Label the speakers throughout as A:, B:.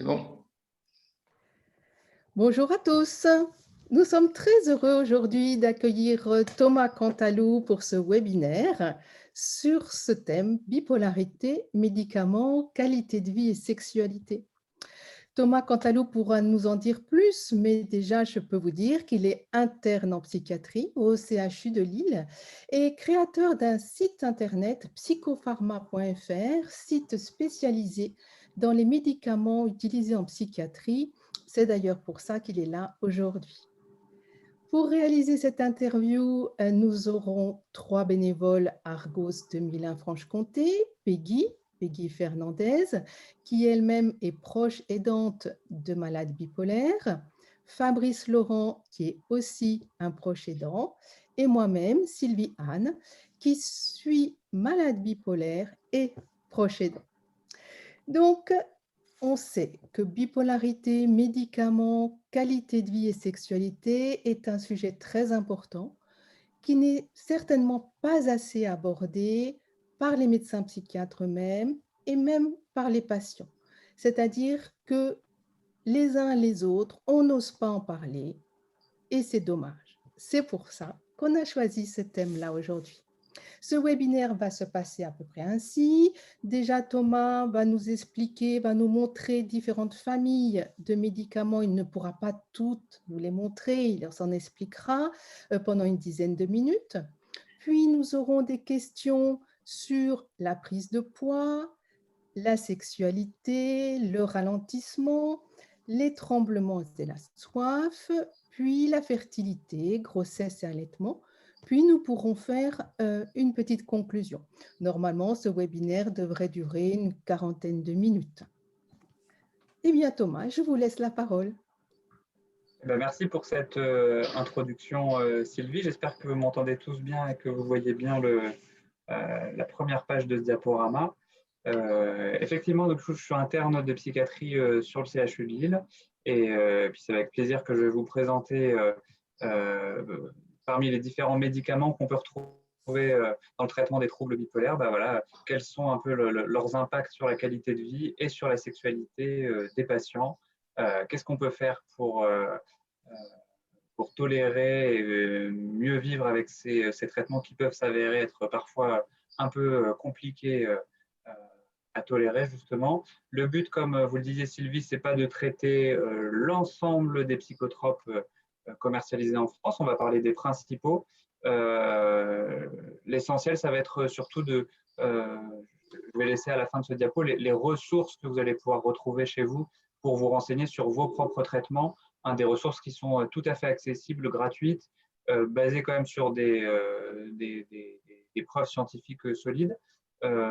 A: C'est bon?
B: Bonjour à tous. Nous sommes très heureux aujourd'hui d'accueillir Thomas Cantalou pour ce webinaire sur ce thème bipolarité, médicaments, qualité de vie et sexualité. Thomas Cantalou pourra nous en dire plus, mais déjà je peux vous dire qu'il est interne en psychiatrie au CHU de Lille et créateur d'un site internet psychopharma.fr, site spécialisé dans les médicaments utilisés en psychiatrie. C'est d'ailleurs pour ça qu'il est là aujourd'hui. Pour réaliser cette interview, nous aurons 3 bénévoles Argos de Milan-Franche-Comté, Peggy Fernandez, qui elle-même est proche aidante de malades bipolaires, Fabrice Laurent, qui est aussi un proche aidant, et moi-même, Sylvie Anne, qui suis malade bipolaire et proche aidant. Donc, on sait que bipolarité, médicaments, qualité de vie et sexualité est un sujet très important qui n'est certainement pas assez abordé par les médecins psychiatres eux-mêmes et même par les patients. C'est-à-dire que les uns les autres, on n'ose pas en parler et c'est dommage. C'est pour ça qu'on a choisi ce thème-là aujourd'hui. Ce webinaire va se passer à peu près ainsi. Déjà, Thomas va nous expliquer, va nous montrer différentes familles de médicaments. Il ne pourra pas toutes nous les montrer, il s'en expliquera pendant une dizaine de minutes. Puis, nous aurons des questions sur la prise de poids, la sexualité, le ralentissement, les tremblements et la soif, puis la fertilité, grossesse et allaitement. Puis nous pourrons faire une petite conclusion. Normalement, ce webinaire devrait durer une quarantaine de minutes. Eh bien, Thomas, je vous laisse la parole.
C: Merci pour cette introduction, Sylvie. J'espère que vous m'entendez tous bien et que vous voyez bien la première page de ce diaporama. Effectivement, donc, je suis interne de psychiatrie sur le CHU de Lille et puis c'est avec plaisir que je vais vous présenter parmi les différents médicaments qu'on peut retrouver dans le traitement des troubles bipolaires, voilà, quels sont un peu leurs impacts sur la qualité de vie et sur la sexualité des patients. Qu'est-ce qu'on peut faire pour tolérer et mieux vivre avec ces traitements qui peuvent s'avérer être parfois un peu compliqués à tolérer justement. Le but, comme vous le disiez Sylvie, c'est pas de traiter l'ensemble des psychotropes commercialisés en France. On va parler des principaux. L'essentiel, ça va être surtout je vais laisser à la fin de ce diapo les ressources que vous allez pouvoir retrouver chez vous pour vous renseigner sur vos propres traitements. Des ressources qui sont tout à fait accessibles, gratuites, basées quand même sur des preuves scientifiques solides,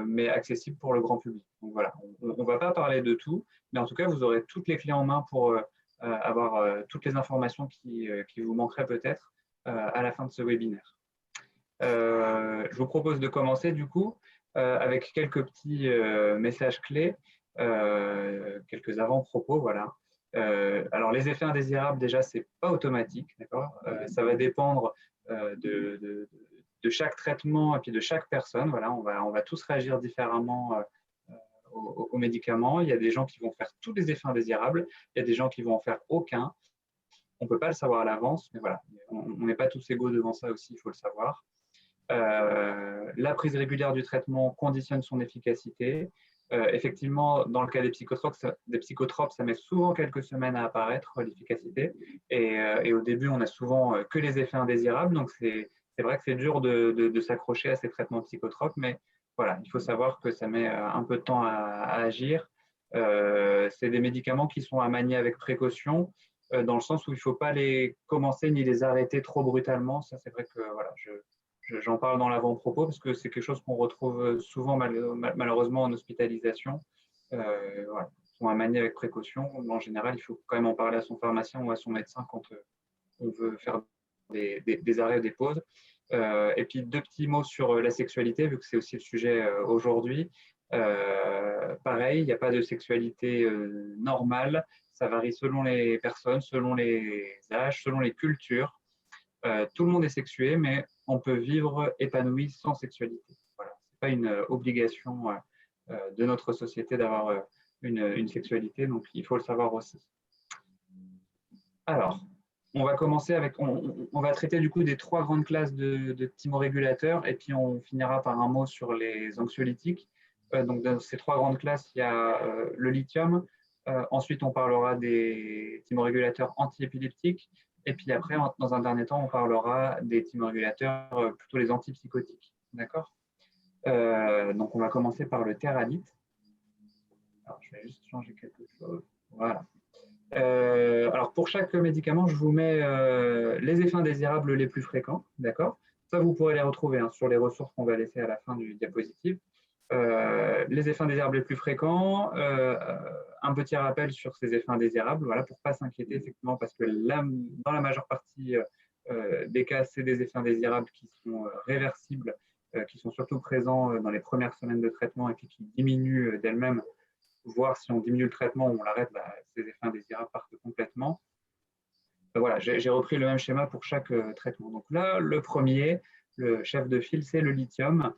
C: mais accessibles pour le grand public. Donc voilà, on ne va pas parler de tout, mais en tout cas, vous aurez toutes les clés en main pour avoir toutes les informations qui vous manqueraient peut-être à la fin de ce webinaire. Je vous propose de commencer du coup avec quelques petits messages clés, quelques avant-propos, voilà. Alors les effets indésirables, déjà, c'est pas automatique, d'accord. Ça va dépendre de chaque traitement et puis de chaque personne. Voilà, on va tous réagir différemment aux médicaments. Il y a des gens qui vont faire tous les effets indésirables, il y a des gens qui vont en faire aucun. On peut pas le savoir à l'avance, mais voilà, on n'est pas tous égaux devant ça aussi, il faut le savoir. La prise régulière du traitement conditionne son efficacité. Effectivement, dans le cas des psychotropes, ça met souvent quelques semaines à apparaître, l'efficacité. Et au début, on a souvent que les effets indésirables. Donc, c'est vrai que c'est dur de s'accrocher à ces traitements psychotropes, mais voilà, il faut savoir que ça met un peu de temps à agir. C'est des médicaments qui sont à manier avec précaution, dans le sens où il ne faut pas les commencer ni les arrêter trop brutalement. Ça, c'est vrai que voilà, j'en parle dans l'avant-propos parce que c'est quelque chose qu'on retrouve souvent malheureusement en hospitalisation. Voilà, ils sont à manier avec précaution. En général, il faut quand même en parler à son pharmacien ou à son médecin quand on veut faire des arrêts ou des pauses. Et puis, 2 petits mots sur la sexualité, vu que c'est aussi le sujet aujourd'hui. Pareil, il n'y a pas de sexualité normale. Ça varie selon les personnes, selon les âges, selon les cultures. Tout le monde est sexué, mais on peut vivre épanoui sans sexualité. Voilà. Ce n'est pas une obligation de notre société d'avoir une sexualité, donc il faut le savoir aussi. Alors, on va commencer avec, on va traiter du coup des 3 grandes classes de thymorégulateurs et puis on finira par un mot sur les anxiolytiques. Donc dans ces 3 grandes classes, il y a le lithium. Ensuite, on parlera des thymorégulateurs antiépileptiques. Et puis après, dans un dernier temps, on parlera des thymorégulateurs, plutôt les antipsychotiques. D'accord? Donc on va commencer par le théralite. Alors, je vais juste changer quelque chose. Voilà. Alors pour chaque médicament, je vous mets les effets indésirables les plus fréquents, d'accord? Ça, vous pourrez les retrouver sur les ressources qu'on va laisser à la fin du diapositive. Les effets indésirables les plus fréquents, un petit rappel sur ces effets indésirables, voilà, pour ne pas s'inquiéter effectivement, parce que là, dans la majeure partie des cas, c'est des effets indésirables qui sont réversibles, qui sont surtout présents dans les premières semaines de traitement et puis qui diminuent d'elles-mêmes, voir si on diminue le traitement ou on l'arrête, ces effets indésirables partent complètement. Voilà, j'ai repris le même schéma pour chaque traitement. Donc là, le premier, le chef de file, c'est le lithium.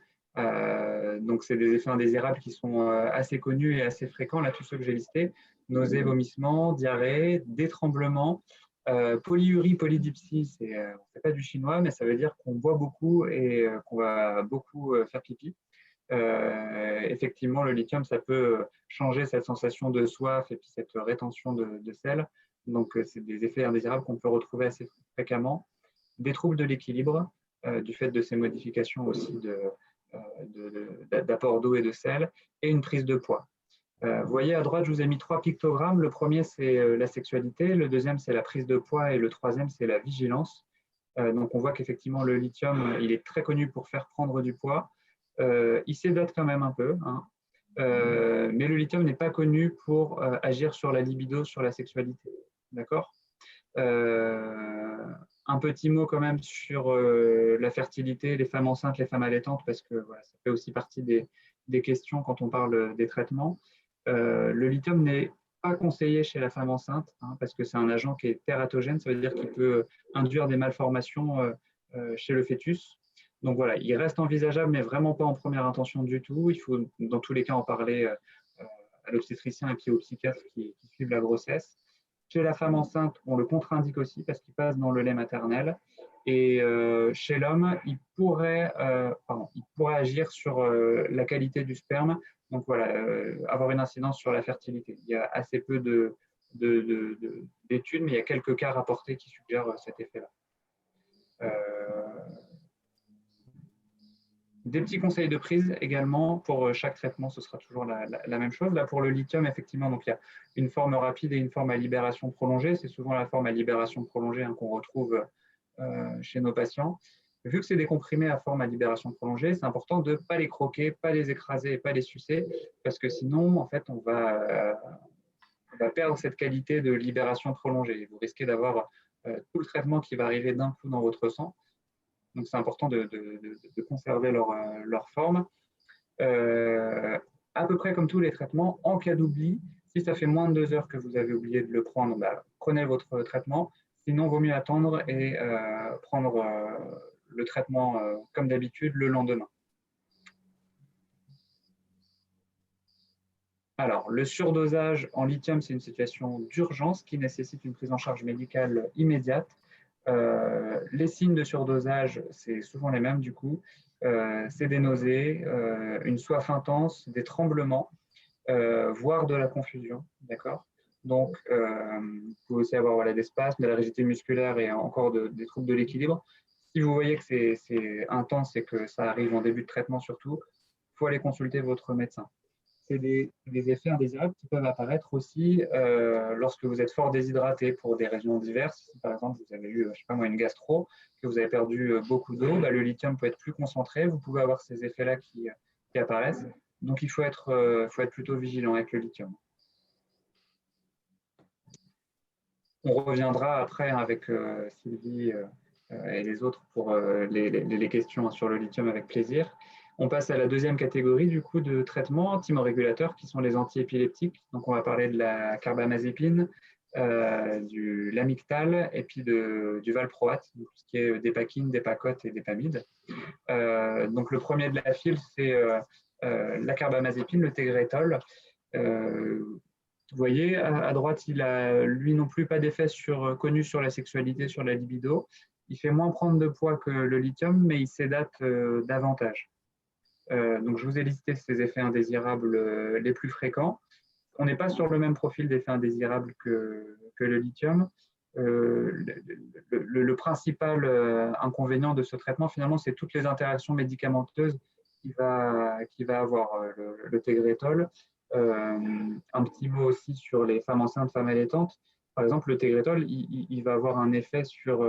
C: Donc c'est des effets indésirables qui sont assez connus et assez fréquents, là tous ceux que j'ai listés: nausées, vomissements, diarrhée, détremblement, polyurie, polydipsie, c'est pas du chinois, mais ça veut dire qu'on boit beaucoup et qu'on va beaucoup faire pipi. Effectivement, le lithium, ça peut changer cette sensation de soif et puis cette rétention de sel. Donc, c'est des effets indésirables qu'on peut retrouver assez fréquemment. Des troubles de l'équilibre, du fait de ces modifications aussi d'apport d'eau et de sel, et une prise de poids. Vous voyez, à droite, je vous ai mis 3 pictogrammes. Le premier, c'est la sexualité. Le deuxième, c'est la prise de poids. Et le troisième, c'est la vigilance. Donc, on voit qu'effectivement, le lithium, il est très connu pour faire prendre du poids. Il s'édate quand même un peu, mais le lithium n'est pas connu pour agir sur la libido, sur la sexualité. D'accord? Un petit mot quand même sur la fertilité, les femmes enceintes, les femmes allaitantes, parce que voilà, ça fait aussi partie des questions quand on parle des traitements. Le lithium n'est pas conseillé chez la femme enceinte, parce que c'est un agent qui est tératogène, ça veut dire qu'il peut induire des malformations chez le fœtus. Donc voilà, il reste envisageable, mais vraiment pas en première intention du tout. Il faut dans tous les cas en parler à l'obstétricien et puis au psychiatre qui suivent la grossesse. Chez la femme enceinte, on le contre-indique aussi parce qu'il passe dans le lait maternel. Et chez l'homme, il pourrait agir sur la qualité du sperme. Donc voilà, avoir une incidence sur la fertilité. Il y a assez peu d'études, mais il y a quelques cas rapportés qui suggèrent cet effet-là. Des petits conseils de prise également pour chaque traitement, ce sera toujours la même chose. Là, pour le lithium, effectivement, donc il y a une forme rapide et une forme à libération prolongée. C'est souvent la forme à libération prolongée qu'on retrouve chez nos patients. Vu que c'est des comprimés à forme à libération prolongée, c'est important de ne pas les croquer, pas les écraser et pas les sucer, parce que sinon, en fait, on va perdre cette qualité de libération prolongée. Vous risquez d'avoir tout le traitement qui va arriver d'un coup dans votre sang. Donc, c'est important de conserver leur forme. À peu près comme tous les traitements, en cas d'oubli, si ça fait moins de 2 heures que vous avez oublié de le prendre, prenez votre traitement. Sinon, il vaut mieux attendre et prendre le traitement comme d'habitude le lendemain. Alors, le surdosage en lithium, c'est une situation d'urgence qui nécessite une prise en charge médicale immédiate. Les signes de surdosage, c'est souvent les mêmes du coup. C'est des nausées, une soif intense, des tremblements, voire de la confusion. D'accord? Donc, vous pouvez aussi avoir des spasmes, de la rigidité musculaire et encore des troubles de l'équilibre. Si vous voyez que c'est intense et que ça arrive en début de traitement surtout, il faut aller consulter votre médecin. C'est des effets indésirables qui peuvent apparaître aussi lorsque vous êtes fort déshydraté pour des raisons diverses. Si par exemple vous avez eu, je sais pas moi, une gastro, que vous avez perdu beaucoup d'eau, le lithium peut être plus concentré. Vous pouvez avoir ces effets-là qui apparaissent. Donc il faut être plutôt vigilant avec le lithium. On reviendra après avec Sylvie et les autres pour les questions sur le lithium avec plaisir. On passe à la deuxième catégorie du coup de traitements thymorégulateurs qui sont les antiépileptiques. Donc on va parler de la carbamazépine, du Lamictal et puis du valproate, donc tout ce qui est dépakine, dépakote et dépamide. Donc le premier de la file, c'est la carbamazépine, le Tegretol. Vous voyez, à droite, il a lui non plus pas d'effet connu sur la sexualité, sur la libido. Il fait moins prendre de poids que le lithium, mais il sédate davantage. Donc, je vous ai listé ces effets indésirables les plus fréquents. On n'est pas sur le même profil d'effets indésirables que le lithium. Le principal inconvénient de ce traitement, finalement, c'est toutes les interactions médicamenteuses qu'il va avoir le Tegretol. Un petit mot aussi sur les femmes enceintes, femmes allaitantes. Par exemple, le Tegretol, il va avoir un effet sur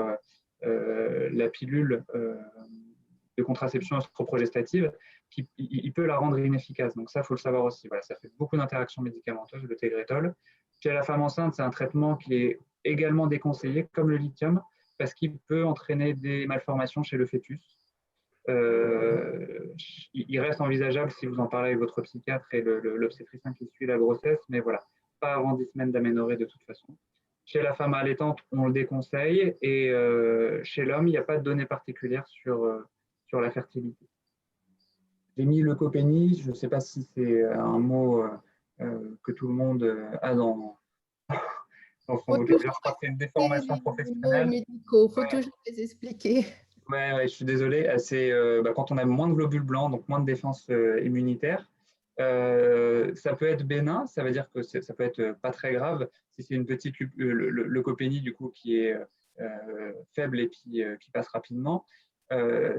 C: la pilule de contraception œstroprogestative qui il peut la rendre inefficace. Donc ça, il faut le savoir aussi. Voilà, ça fait beaucoup d'interactions médicamenteuses, le Tegretol. Chez la femme enceinte, c'est un traitement qui est également déconseillé, comme le lithium, parce qu'il peut entraîner des malformations chez le fœtus. Il reste envisageable si vous en parlez avec votre psychiatre et l'obstétricien qui suit la grossesse, mais voilà, pas avant 10 semaines d'aménorrhée de toute façon. Chez la femme allaitante, on le déconseille, et chez l'homme, il n'y a pas de données particulières sur la fertilité. J'ai mis leucopénie, je ne sais pas si c'est un mot que tout le monde a dans son
B: Faut toujours
C: vocabulaire. Je crois que c'est une déformation
B: les mots
C: professionnelle.
B: médicaux, faut
C: Ouais,
B: toujours les expliquer.
C: ouais, je suis désolé. C'est quand on a moins de globules blancs, donc moins de défense immunitaire. Ça peut être bénin, ça veut dire que ça peut être pas très grave. Si c'est une petite leucopénie du coup qui est faible et puis qui passe rapidement.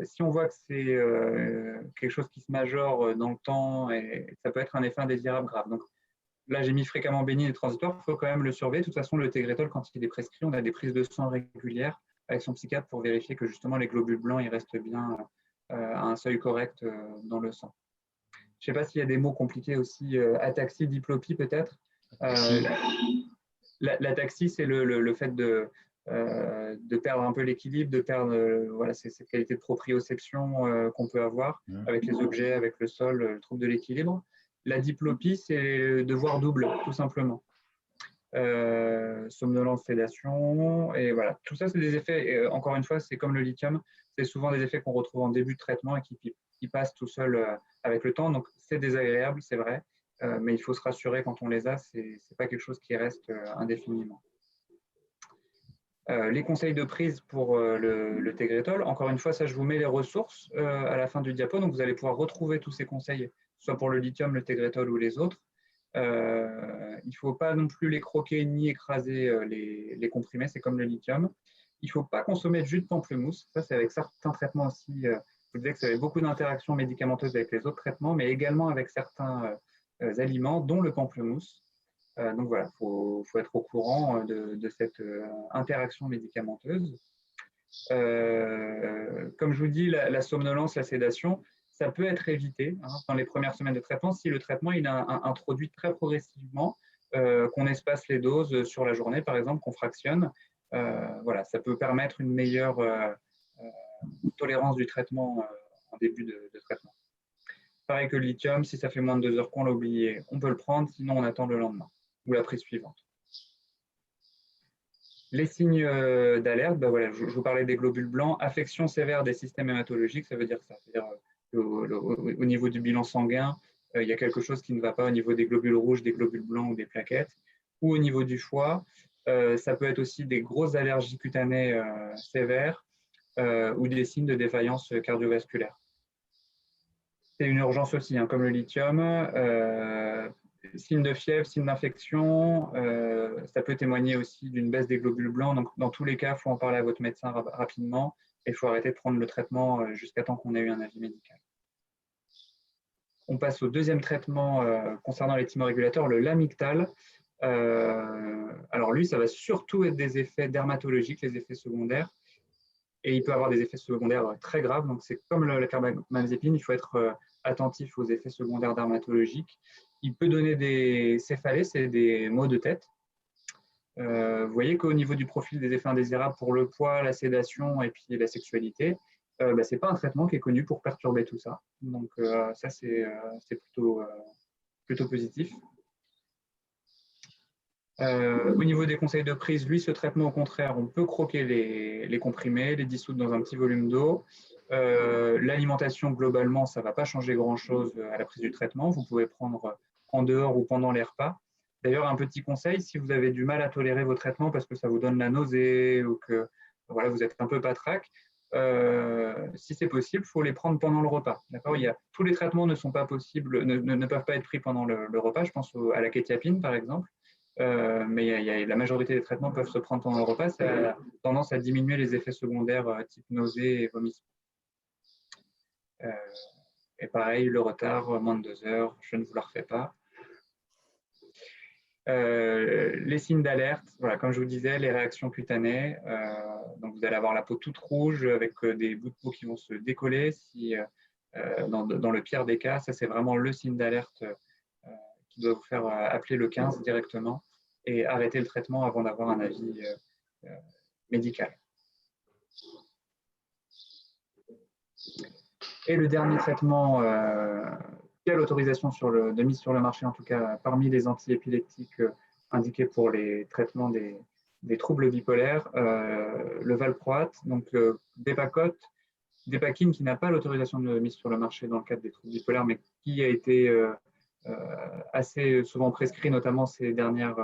C: Si on voit que c'est quelque chose qui se majore dans le temps, et ça peut être un effet indésirable grave. Donc là, j'ai mis fréquemment bénin et transitoire, il faut quand même le surveiller. De toute façon, le Tegretol, quand il est prescrit, on a des prises de sang régulières avec son psychiatre pour vérifier que justement les globules blancs ils restent bien à un seuil correct dans le sang. Je ne sais pas s'il y a des mots compliqués aussi, ataxie, diplopie peut-être. L'ataxie, c'est le fait de perdre un peu l'équilibre, de perdre voilà, cette qualité de proprioception qu'on peut avoir avec les objets, avec le sol, le trouble de l'équilibre. La diplopie, c'est de voir double, tout simplement. Somnolence, sédation, et voilà. Tout ça, c'est des effets, encore une fois, c'est comme le lithium, c'est souvent des effets qu'on retrouve en début de traitement et qui passent tout seul avec le temps. Donc, c'est désagréable, c'est vrai, mais il faut se rassurer quand on les a, c'est pas quelque chose qui reste indéfiniment. Les conseils de prise pour le Tegretol, encore une fois, ça, je vous mets les ressources à la fin du diapo, donc vous allez pouvoir retrouver tous ces conseils, soit pour le lithium, le Tegretol ou les autres. Il ne faut pas non plus les croquer ni écraser les comprimés, c'est comme le lithium. Il ne faut pas consommer de jus de pamplemousse. Ça, c'est avec certains traitements aussi. Je vous disais que ça avait beaucoup d'interactions médicamenteuses avec les autres traitements, mais également avec certains aliments, dont le pamplemousse. Donc voilà, il faut être au courant de cette interaction médicamenteuse. Comme je vous dis, la somnolence, la sédation, ça peut être évité dans les premières semaines de traitement si le traitement il a introduit très progressivement, qu'on espace les doses sur la journée, par exemple, qu'on fractionne. Voilà, ça peut permettre une meilleure tolérance du traitement en début de traitement. Pareil que le lithium, si ça fait moins de 2 heures qu'on l'a oublié, on peut le prendre, sinon on attend le lendemain ou la prise suivante. Les signes d'alerte, voilà, je vous parlais des globules blancs, affection sévère des systèmes hématologiques, ça veut dire ça. C'est-à-dire au niveau du bilan sanguin, il y a quelque chose qui ne va pas au niveau des globules rouges, des globules blancs ou des plaquettes, ou au niveau du foie. Ça peut être aussi des grosses allergies cutanées sévères ou des signes de défaillance cardiovasculaire. C'est une urgence aussi, comme le lithium. Signes de fièvre, signes d'infection, ça peut témoigner aussi d'une baisse des globules blancs. Donc, dans tous les cas, il faut en parler à votre médecin rapidement et il faut arrêter de prendre le traitement jusqu'à temps qu'on ait eu un avis médical. On passe au deuxième traitement concernant les thymorégulateurs, le Lamictal. Alors lui, ça va surtout être des effets dermatologiques, les effets secondaires, et il peut avoir des effets secondaires très graves. Donc c'est comme la carbamazépine, il faut être attentif aux effets secondaires dermatologiques. Il peut donner des céphalées, c'est des maux de tête. Vous voyez qu'au niveau du profil des effets indésirables pour le poids, la sédation et puis la sexualité, ce n'est pas un traitement qui est connu pour perturber tout ça. Donc ça, c'est plutôt positif. Au niveau des conseils de prise, lui, ce traitement, au contraire, on peut croquer les comprimés, les dissoudre dans un petit volume d'eau. L'alimentation, globalement, ça ne va pas changer grand-chose à la prise du traitement. Vous pouvez prendre en dehors ou pendant les repas. D'ailleurs, un petit conseil, si vous avez du mal à tolérer vos traitements parce que ça vous donne la nausée ou que voilà, vous êtes un peu patraque, si c'est possible, il faut les prendre pendant le repas. Tous les traitements ne sont pas possibles, ne peuvent pas être pris pendant le repas. Je pense à la kétiapine, par exemple. Mais la majorité des traitements peuvent se prendre pendant le repas. Ça a tendance à diminuer les effets secondaires type nausée et vomissement. Et pareil, le retard, moins de 2 heures, je ne vous le refais pas. Les signes d'alerte, voilà, comme je vous disais, les réactions cutanées. Donc vous allez avoir la peau toute rouge avec des bouts de peau qui vont se décoller. Dans le pire des cas, ça c'est vraiment le signe d'alerte qui doit vous faire appeler le 15 directement et arrêter le traitement avant d'avoir un avis médical. Et le dernier traitement qui a l'autorisation de mise sur le marché, en tout cas parmi les antiépileptiques indiqués pour les traitements des troubles bipolaires, le valproate, donc Dépakine qui n'a pas l'autorisation de mise sur le marché dans le cadre des troubles bipolaires, mais qui a été assez souvent prescrit, notamment ces dernières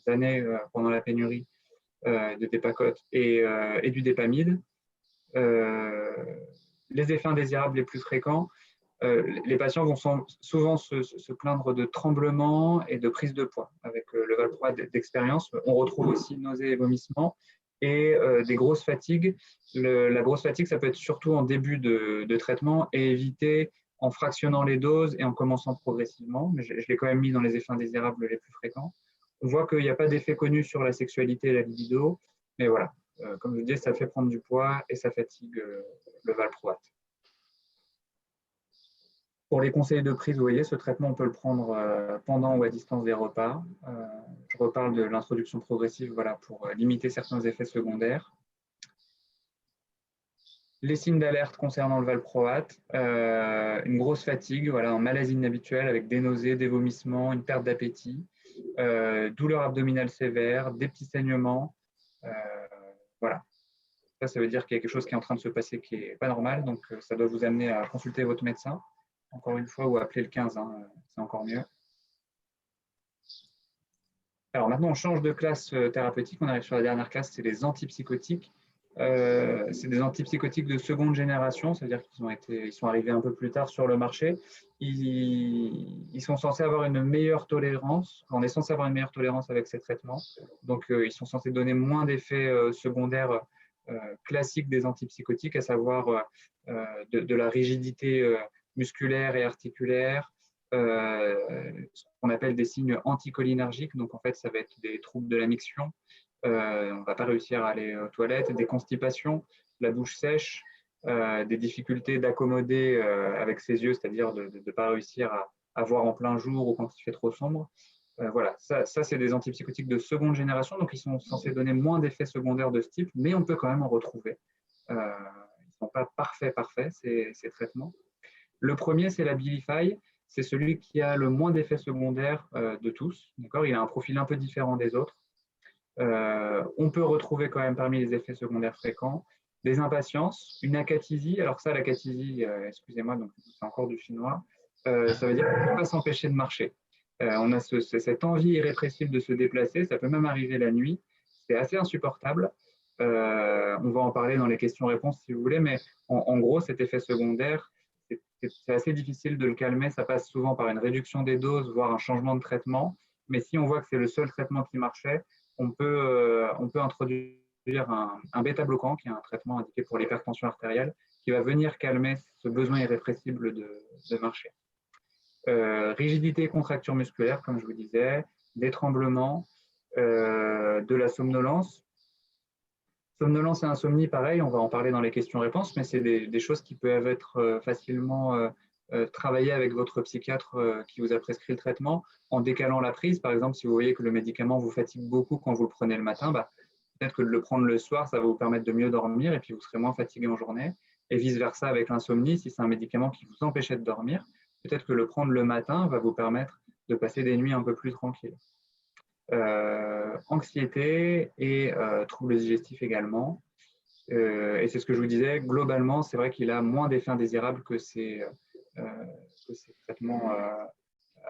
C: années pendant la pénurie de Dépakote et du Dépamide. Les effets indésirables les plus fréquents, les patients vont souvent se plaindre de tremblements et de prise de poids. Avec le valproate d'expérience, on retrouve aussi nausées et vomissements et des grosses fatigues. La grosse fatigue, ça peut être surtout en début de traitement et éviter en fractionnant les doses et en commençant progressivement. Mais je l'ai quand même mis dans les effets indésirables les plus fréquents. On voit qu'il n'y a pas d'effet connu sur la sexualité et la libido, mais voilà, comme je disais, ça fait prendre du poids et ça fatigue le valproate. Pour les conseils de prise, vous voyez, ce traitement, on peut le prendre pendant ou à distance des repas. Je reparle de l'introduction progressive voilà, pour limiter certains effets secondaires. Les signes d'alerte concernant le valproate, une grosse fatigue, voilà, un malaise inhabituel avec des nausées, des vomissements, une perte d'appétit, douleur abdominale sévère, des petits saignements. Voilà. Ça veut dire qu'il y a quelque chose qui est en train de se passer qui n'est pas normal, donc ça doit vous amener à consulter votre médecin, encore une fois, ou appeler le 15, hein, c'est encore mieux. Alors maintenant, on change de classe thérapeutique, on arrive sur la dernière classe, c'est les antipsychotiques. C'est des antipsychotiques de seconde génération, c'est-à-dire qu'ils sont arrivés un peu plus tard sur le marché. Ils sont censés avoir une meilleure tolérance, on est censé avoir une meilleure tolérance avec ces traitements, donc ils sont censés donner moins d'effets secondaires classiques des antipsychotiques, à savoir de la rigidité musculaire et articulaire, ce qu'on appelle des signes anticholinergiques, donc en fait ça va être des troubles de la miction, on ne va pas réussir à aller aux toilettes, des constipations, la bouche sèche, des difficultés d'accommoder avec ses yeux, c'est-à-dire de ne pas réussir à voir en plein jour ou quand il fait trop sombre. Voilà, ça c'est des antipsychotiques de seconde génération, donc ils sont censés donner moins d'effets secondaires de ce type, mais on peut quand même en retrouver. Ils ne sont pas parfaits, ces traitements. Le premier, c'est l'Abilify. C'est celui qui a le moins d'effets secondaires de tous. Il a un profil un peu différent des autres. On peut retrouver quand même parmi les effets secondaires fréquents des impatiences, une acathysie. Alors ça, l'acathysie, excusez-moi, donc c'est encore du chinois. Ça veut dire qu'on ne peut pas s'empêcher de marcher. On a cette envie irrépressible de se déplacer. Ça peut même arriver la nuit. C'est assez insupportable. On va en parler dans les questions-réponses si vous voulez, mais en gros, cet effet secondaire, c'est assez difficile de le calmer. Ça passe souvent par une réduction des doses, voire un changement de traitement. Mais si on voit que c'est le seul traitement qui marchait, on peut introduire un bêta-bloquant, qui est un traitement indiqué pour l'hypertension artérielle, qui va venir calmer ce besoin irrépressible de marcher. Rigidité et contracture musculaire, comme je vous disais, des tremblements, de la somnolence. Somnolence et insomnie, pareil, on va en parler dans les questions-réponses, mais c'est des choses qui peuvent être facilement travaillées avec votre psychiatre qui vous a prescrit le traitement, en décalant la prise. Par exemple, si vous voyez que le médicament vous fatigue beaucoup quand vous le prenez le matin, peut-être que de le prendre le soir, ça va vous permettre de mieux dormir et puis vous serez moins fatigué en journée. Et vice-versa avec l'insomnie, si c'est un médicament qui vous empêchait de dormir, peut-être que le prendre le matin va vous permettre de passer des nuits un peu plus tranquilles. Anxiété et troubles digestifs également. Et c'est ce que je vous disais, globalement, c'est vrai qu'il a moins d'effets indésirables que ces traitements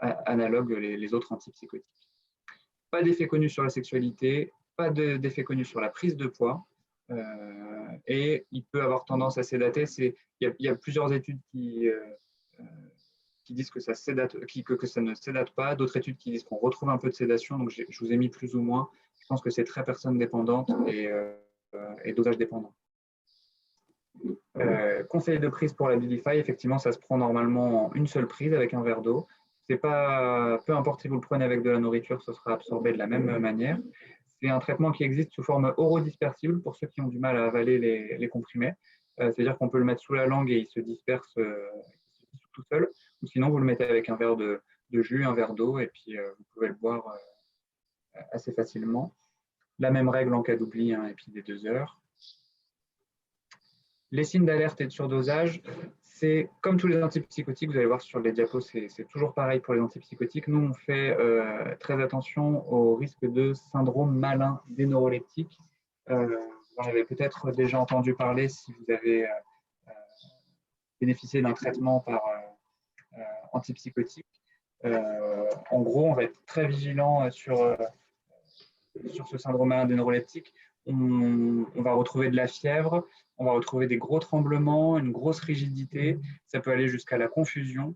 C: analogues les autres antipsychotiques. Pas d'effet connu sur la sexualité, pas d'effet connu sur la prise de poids, et il peut avoir tendance à sédater. Il y a plusieurs études qui disent que ça ne sédate pas, d'autres études qui disent qu'on retrouve un peu de sédation, donc je vous ai mis plus ou moins. Je pense que c'est très personne dépendante et dosage dépendant. Conseil de prise pour la Abilify, effectivement, ça se prend normalement en une seule prise avec un verre d'eau. Peu importe si vous le prenez avec de la nourriture, ce sera absorbé de la même manière. C'est un traitement qui existe sous forme orodispersible pour ceux qui ont du mal à avaler les comprimés. C'est-à-dire qu'on peut le mettre sous la langue et il se disperse tout seul. Ou sinon, vous le mettez avec un verre de jus, un verre d'eau, et puis vous pouvez le boire assez facilement. La même règle en cas d'oubli, et puis des 2 heures. Les signes d'alerte et de surdosage, c'est comme tous les antipsychotiques, vous allez voir sur les diapos, c'est toujours pareil pour les antipsychotiques. Nous, on fait très attention au risque de syndrome malin des neuroleptiques. Vous en avez peut-être déjà entendu parler si vous avez bénéficié d'un traitement par antipsychotique. En gros, on va être très vigilant sur ce syndrome malin des neuroleptiques. On va retrouver de la fièvre, on va retrouver des gros tremblements, une grosse rigidité, ça peut aller jusqu'à la confusion.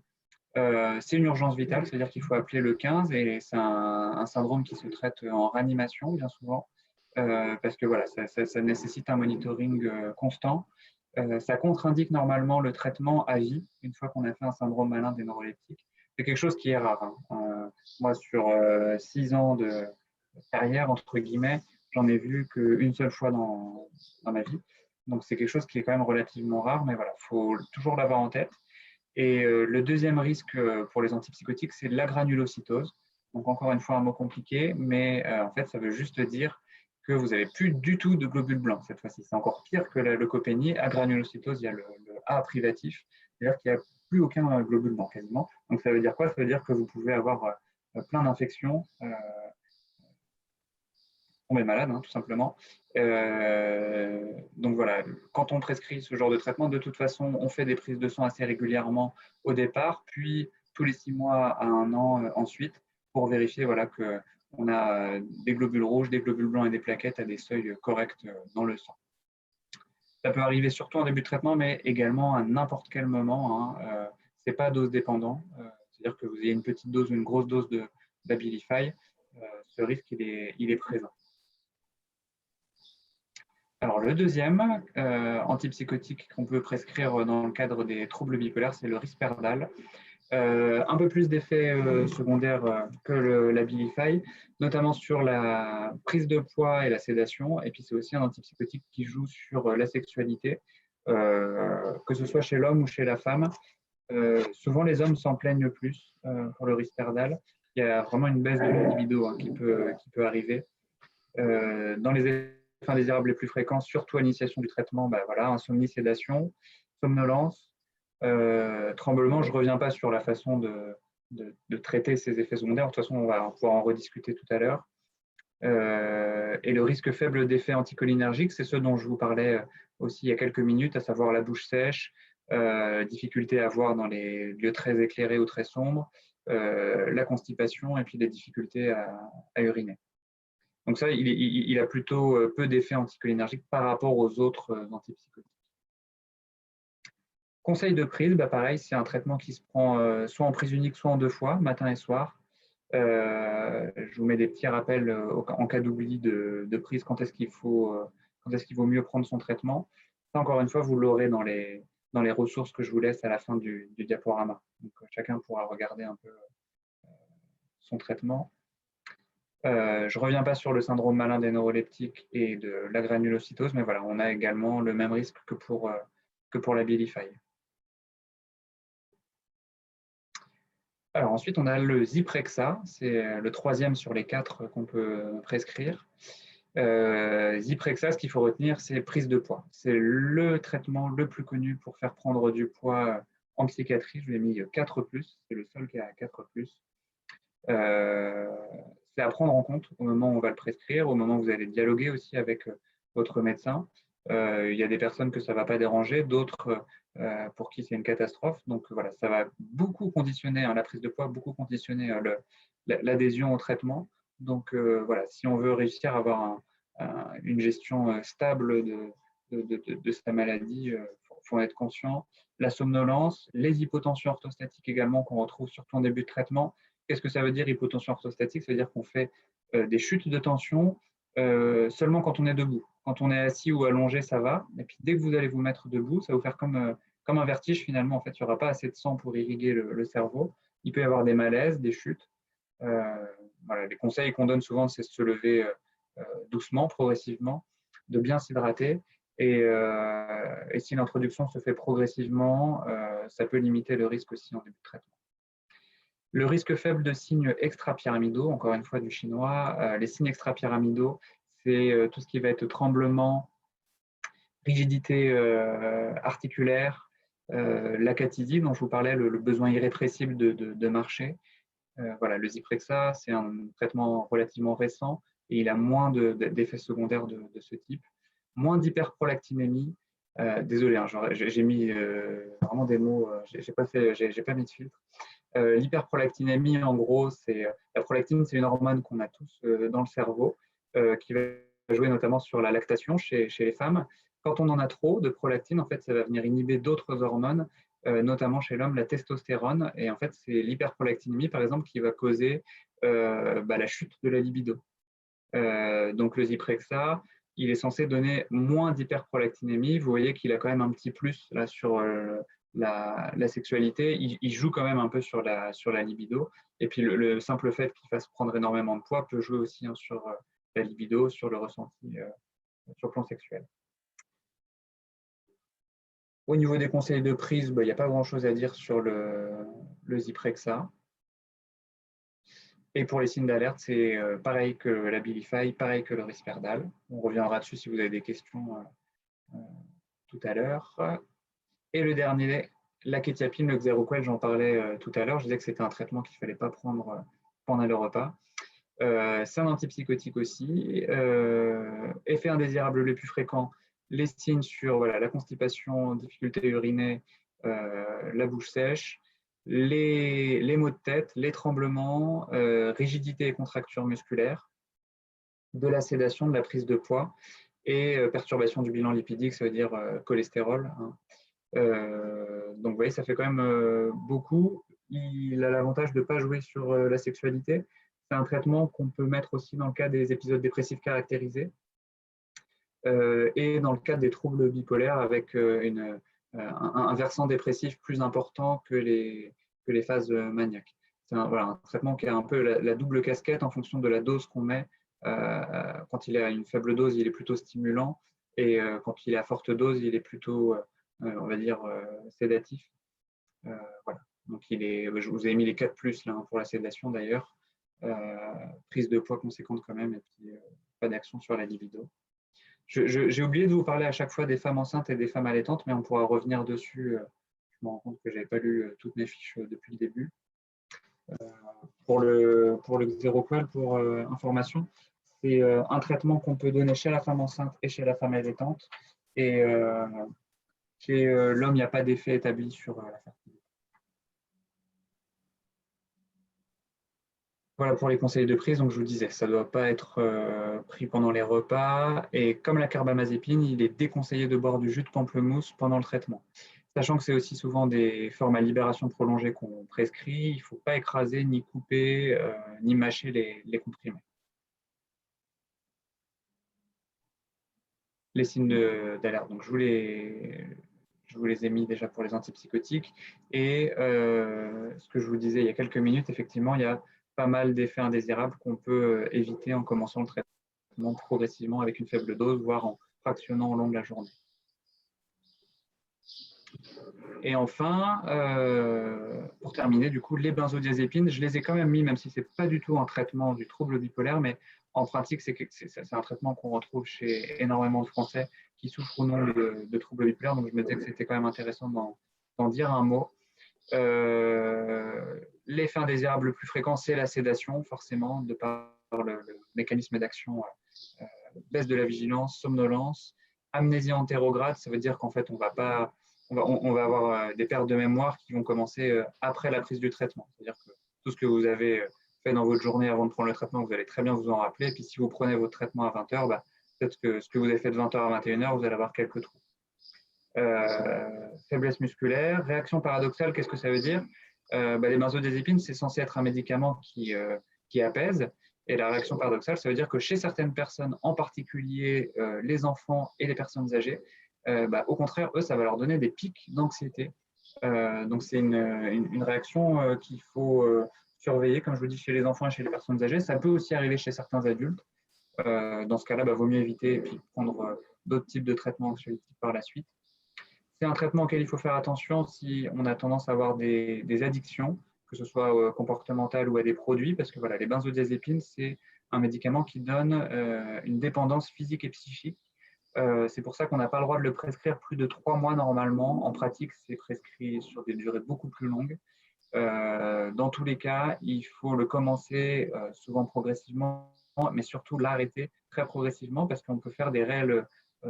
C: C'est une urgence vitale, c'est-à-dire qu'il faut appeler le 15 et c'est un syndrome qui se traite en réanimation bien souvent parce que voilà, ça nécessite un monitoring constant. Ça contre-indique normalement le traitement à vie une fois qu'on a fait un syndrome malin des neuroleptiques. C'est quelque chose qui est rare. Moi, sur 6 ans de carrière, entre guillemets, j'en ai vu qu'une seule fois dans ma vie. Donc, c'est quelque chose qui est quand même relativement rare, mais voilà, il faut toujours l'avoir en tête. Et le deuxième risque pour les antipsychotiques, c'est l'agranulocytose. Donc, encore une fois, un mot compliqué, mais en fait, ça veut juste dire que vous n'avez plus du tout de globules blancs cette fois-ci. C'est encore pire que la leucopénie. Agranulocytose, il y a le A privatif, c'est-à-dire qu'il n'y a plus aucun globule blanc quasiment. Donc, ça veut dire quoi? Ça veut dire que vous pouvez avoir plein d'infections, tomber malade, tout simplement. Donc voilà, quand on prescrit ce genre de traitement, de toute façon, on fait des prises de sang assez régulièrement au départ, puis tous les 6 mois à 1 an ensuite, pour vérifier voilà, qu'on a des globules rouges, des globules blancs et des plaquettes à des seuils corrects dans le sang. Ça peut arriver surtout en début de traitement, mais également à n'importe quel moment. Ce n'est pas dose dépendant, c'est-à-dire que vous ayez une petite dose ou une grosse dose d'Abilify, ce risque il est présent. Alors, le deuxième antipsychotique qu'on peut prescrire dans le cadre des troubles bipolaires, c'est le Risperdal. Un peu plus d'effets secondaires que l'Abilify, notamment sur la prise de poids et la sédation. Et puis, c'est aussi un antipsychotique qui joue sur la sexualité, que ce soit chez l'homme ou chez la femme. Souvent, les hommes s'en plaignent plus pour le Risperdal. Il y a vraiment une baisse de la libido qui peut arriver. Dans les effets indésirables les plus fréquents, surtout à l'initiation du traitement, voilà, insomnie, sédation, somnolence, tremblement. Je ne reviens pas sur la façon de traiter ces effets secondaires. De toute façon, on va pouvoir en rediscuter tout à l'heure. Et le risque faible d'effets anticholinergiques, c'est ce dont je vous parlais aussi il y a quelques minutes, à savoir la bouche sèche, difficulté à voir dans les lieux très éclairés ou très sombres, la constipation et puis des difficultés à uriner. Donc ça, il a plutôt peu d'effets anticholinergiques par rapport aux autres antipsychotiques. Conseil de prise, pareil, c'est un traitement qui se prend soit en prise unique, soit en 2 fois, matin et soir. Je vous mets des petits rappels en cas d'oubli de prise, quand est-ce qu'il vaut mieux prendre son traitement. Ça, encore une fois, vous l'aurez dans les ressources que je vous laisse à la fin du diaporama. Donc, chacun pourra regarder un peu son traitement. Je ne reviens pas sur le syndrome malin des neuroleptiques et de la granulocytose, mais voilà, on a également le même risque que pour l'Abilify. Alors ensuite, on a le Zyprexa, c'est le 3e sur les 4 qu'on peut prescrire. Zyprexa, ce qu'il faut retenir, c'est prise de poids. C'est le traitement le plus connu pour faire prendre du poids en psychiatrie. Je lui ai mis 4+, c'est le seul qui a 4+. C'est à prendre en compte au moment où on va le prescrire, au moment où vous allez dialoguer aussi avec votre médecin. Il y a des personnes que ça ne va pas déranger, d'autres pour qui c'est une catastrophe. Donc voilà, ça va beaucoup conditionner la prise de poids, beaucoup conditionner l'adhésion au traitement. Donc voilà, si on veut réussir à avoir une gestion stable de sa maladie, il faut en être conscient. La somnolence, les hypotensions orthostatiques également qu'on retrouve surtout en début de traitement. Qu'est-ce que ça veut dire hypotension orthostatique? Ça veut dire qu'on fait des chutes de tension seulement quand on est debout. Quand on est assis ou allongé, ça va. Et puis dès que vous allez vous mettre debout, ça va vous faire comme un vertige finalement. En fait, il n'y aura pas assez de sang pour irriguer le cerveau. Il peut y avoir des malaises, des chutes. Voilà, les conseils qu'on donne souvent, c'est de se lever doucement, progressivement, de bien s'hydrater. Et si l'introduction se fait progressivement, ça peut limiter le risque aussi en début de traitement. Le risque faible de signes extrapyramidaux, encore une fois du chinois, les signes extrapyramidaux, c'est tout ce qui va être tremblement, rigidité articulaire, l'acathisie dont je vous parlais, le besoin irrépressible de marcher. Voilà, le Zyprexa, c'est un traitement relativement récent et il a moins d'effets secondaires de ce type. Moins d'hyperprolactinémie. Désolé, hein, j'ai mis vraiment des mots, j'ai pas mis de filtre. L'hyperprolactinémie, en gros, la prolactine, c'est une hormone qu'on a tous dans le cerveau qui va jouer notamment sur la lactation chez les femmes. Quand on en a trop de prolactine, en fait, ça va venir inhiber d'autres hormones, notamment chez l'homme, la testostérone. Et en fait, c'est l'hyperprolactinémie, par exemple, qui va causer la chute de la libido. Donc, le Zyprexa, il est censé donner moins d'hyperprolactinémie. Vous voyez qu'il a quand même un petit plus là sur la sexualité. Il joue quand même un peu sur la libido. Et puis, le simple fait qu'il fasse prendre énormément de poids peut jouer aussi sur la libido, sur le ressenti sur le plan sexuel. Au niveau des conseils de prise, il n'y a pas grand-chose à dire sur le Zyprexa. Et pour les signes d'alerte, c'est pareil que l'Abilify, pareil que le Risperdal. On reviendra dessus si vous avez des questions tout à l'heure. Et le dernier, la kétiapine, le Xeroquel, j'en parlais tout à l'heure. Je disais que c'était un traitement qu'il ne fallait pas prendre pendant le repas. C'est un antipsychotique aussi. Effet indésirable le plus fréquent, les signes sur la constipation, difficulté urinée, la bouche sèche, les maux de tête, les tremblements, rigidité et contracture musculaire, de la sédation, de la prise de poids et perturbation du bilan lipidique, ça veut dire cholestérol. Hein. Donc vous voyez, ça fait quand même beaucoup. Il a l'avantage de ne pas jouer sur la sexualité. C'est un traitement qu'on peut mettre aussi dans le cas des épisodes dépressifs caractérisés et dans le cas des troubles bipolaires avec un versant dépressif plus important que les phases maniaques. C'est un traitement qui a un peu la double casquette en fonction de la dose qu'on met. Quand il est à une faible dose, il est plutôt stimulant et quand il est à forte dose, il est plutôt, on va dire, sédatif. Voilà. Donc, je vous ai mis les 4+, là, hein, pour la sédation d'ailleurs. Prise de poids conséquente quand même et puis pas d'action sur la libido. J'ai oublié de vous parler à chaque fois des femmes enceintes et des femmes allaitantes, mais on pourra revenir dessus. Je me rends compte que je n'avais pas lu toutes mes fiches depuis le début. Pour le Xeroquel, pour information, c'est un traitement qu'on peut donner chez la femme enceinte et chez la femme allaitante. Et chez l'homme, il n'y a pas d'effet établi sur la fertilité. Voilà pour les conseils de prise. Donc, je vous disais, ça ne doit pas être pris pendant les repas. Et comme la carbamazépine, il est déconseillé de boire du jus de pamplemousse pendant le traitement. Sachant que c'est aussi souvent des formes à libération prolongée qu'on prescrit, il ne faut pas écraser, ni couper, ni mâcher les comprimés. Les signes d'alerte, donc je vous les ai mis déjà pour les antipsychotiques. Et ce que je vous disais il y a quelques minutes, effectivement, il y a pas mal d'effets indésirables qu'on peut éviter en commençant le traitement progressivement avec une faible dose, voire en fractionnant au long de la journée. Et enfin, pour terminer, du coup, les benzodiazépines, je les ai quand même mis, même si ce n'est pas du tout un traitement du trouble bipolaire, mais en pratique, c'est un traitement qu'on retrouve chez énormément de Français qui souffrent ou non de troubles bipolaires. Donc, je me disais que c'était quand même intéressant d'en dire un mot. L'effet indésirable le plus fréquent, c'est la sédation, forcément, de par le mécanisme d'action, baisse de la vigilance, somnolence, amnésie antérograde, ça veut dire qu'en fait, on ne va pas on va avoir des pertes de mémoire qui vont commencer après la prise du traitement. C'est-à-dire que tout ce que vous avez fait dans votre journée avant de prendre le traitement, vous allez très bien vous en rappeler. Et puis si vous prenez votre traitement à 20 h, peut-être que ce que vous avez fait de 20 h à 21 h, vous allez avoir quelques trous. Faiblesse musculaire, réaction paradoxale, qu'est-ce que ça veut dire? Les benzodiazépines, c'est censé être un médicament qui apaise. Et la réaction paradoxale, ça veut dire que chez certaines personnes, en particulier les enfants et les personnes âgées, au contraire, eux, ça va leur donner des pics d'anxiété. Donc, c'est une réaction qu'il faut surveiller, comme je vous dis, chez les enfants et chez les personnes âgées. Ça peut aussi arriver chez certains adultes. Dans ce cas-là, vaut mieux éviter et puis prendre d'autres types de traitements anxiolytiques par la suite. C'est un traitement auquel il faut faire attention si on a tendance à avoir des addictions, que ce soit comportementales ou à des produits, parce que voilà, les benzodiazépines, c'est un médicament qui donne une dépendance physique et psychique. C'est pour ça qu'on n'a pas le droit de le prescrire plus de 3 mois normalement. En pratique, c'est prescrit sur des durées beaucoup plus longues. Dans tous les cas, il faut le commencer souvent progressivement, mais surtout l'arrêter très progressivement parce qu'on peut faire des réels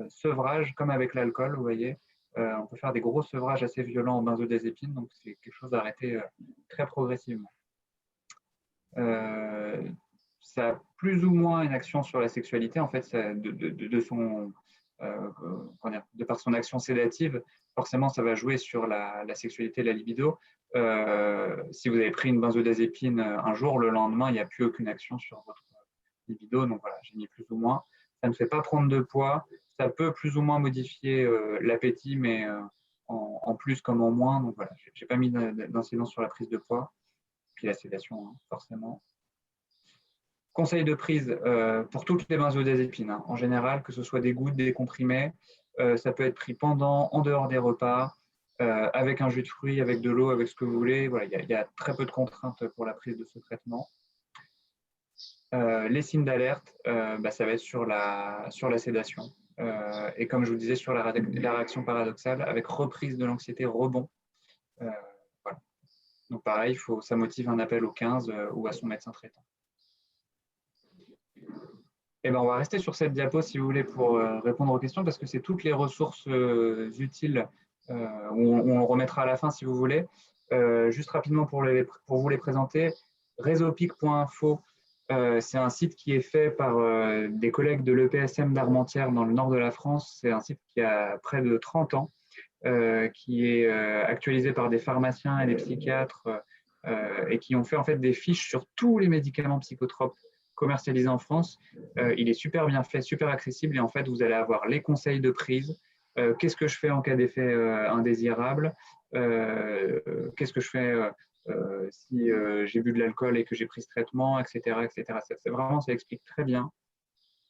C: sevrages, comme avec l'alcool, vous voyez. On peut faire des gros sevrages assez violents en benzodiazépine, donc c'est quelque chose à arrêter très progressivement. Ça a plus ou moins une action sur la sexualité, en fait, de par son action sédative, forcément, ça va jouer sur la sexualité et la libido. Si vous avez pris une benzodiazépine un jour, le lendemain, il n'y a plus aucune action sur votre libido, donc voilà, j'ai mis plus ou moins. Ça ne fait pas prendre de poids, ça peut plus ou moins modifier l'appétit, mais en plus comme en moins, donc voilà, je n'ai pas mis d'incidence sur la prise de poids, puis la sédation, hein, forcément. Conseil de prise pour toutes les benzodiazépines, hein, en général, que ce soit des gouttes, des comprimés, ça peut être pris pendant, en dehors des repas, avec un jus de fruits, avec de l'eau, avec ce que vous voulez. Voilà, il y a très peu de contraintes pour la prise de ce traitement. Les signes d'alerte, ça va être sur la sédation. Et comme je vous disais, sur la réaction paradoxale, avec reprise de l'anxiété, rebond. Voilà. Donc pareil, ça motive un appel au 15 ou à son médecin traitant. Et on va rester sur cette diapo, si vous voulez, pour répondre aux questions, parce que c'est toutes les ressources utiles, on le remettra à la fin, si vous voulez. Juste rapidement pour vous les présenter, réseaupic.info, c'est un site qui est fait par des collègues de l'EPSM d'Armentières, dans le nord de la France. C'est un site qui a près de 30 ans, qui est actualisé par des pharmaciens et des psychiatres, et qui ont fait en fait des fiches sur tous les médicaments psychotropes commercialisé en France. Il est super bien fait, super accessible, et en fait, vous allez avoir les conseils de prise. Qu'est-ce que je fais en cas d'effet indésirable? Qu'est-ce que je fais si j'ai bu de l'alcool et que j'ai pris ce traitement, etc. etc. Ça explique très bien.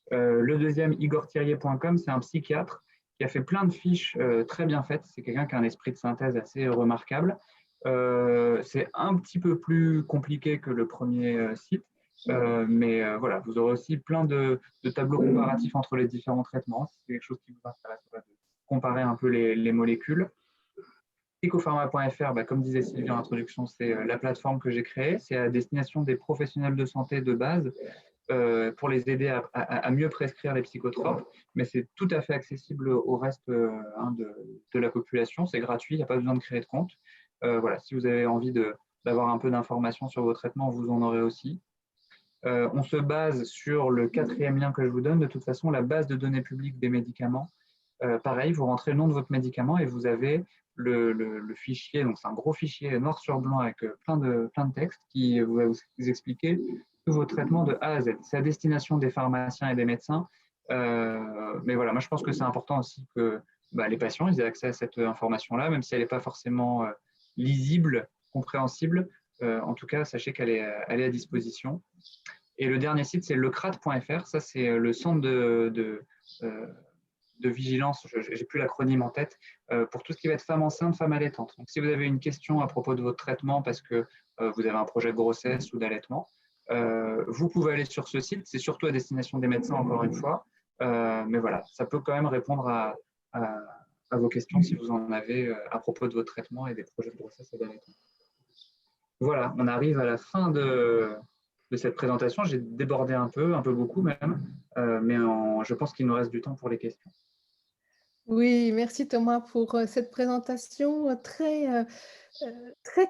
C: Le deuxième, igorthirier.com, c'est un psychiatre qui a fait plein de fiches très bien faites. C'est quelqu'un qui a un esprit de synthèse assez remarquable. C'est un petit peu plus compliqué que le premier site. Mais voilà, vous aurez aussi plein de tableaux comparatifs entre les différents traitements. Si c'est quelque chose qui vous intéresse, de comparer un peu les molécules. Psychopharma.fr, comme disait Sylvie en introduction, c'est la plateforme que j'ai créée. C'est à destination des professionnels de santé de base pour les aider à mieux prescrire les psychotropes. Mais c'est tout à fait accessible au reste de la population. C'est gratuit, il n'y a pas besoin de créer de compte. Voilà, si vous avez envie d'avoir un peu d'informations sur vos traitements, vous en aurez aussi. On se base sur le 4e lien que je vous donne. De toute façon, la base de données publiques des médicaments. Pareil, vous rentrez le nom de votre médicament et vous avez le fichier. Donc, c'est un gros fichier noir sur blanc avec plein de textes qui va vous expliquer tous vos traitements de A à Z. C'est à destination des pharmaciens et des médecins. Mais voilà, moi, je pense que c'est important aussi que les patients ils aient accès à cette information-là, même si elle n'est pas forcément lisible, compréhensible. En tout cas, sachez qu'elle est à disposition. Et le dernier site, c'est lecrat.fr. Ça, c'est le centre de vigilance, je n'ai plus l'acronyme en tête, pour tout ce qui va être femme enceinte, femme allaitante. Donc, si vous avez une question à propos de votre traitement parce que vous avez un projet de grossesse ou d'allaitement, vous pouvez aller sur ce site. C'est surtout à destination des médecins, encore une fois. Mais voilà, ça peut quand même répondre à vos questions si vous en avez à propos de votre traitement et des projets de grossesse et d'allaitement. Voilà, on arrive à la fin de cette présentation. J'ai débordé un peu beaucoup même, mais je pense qu'il nous reste du temps pour les questions.
B: Oui, merci Thomas pour cette présentation très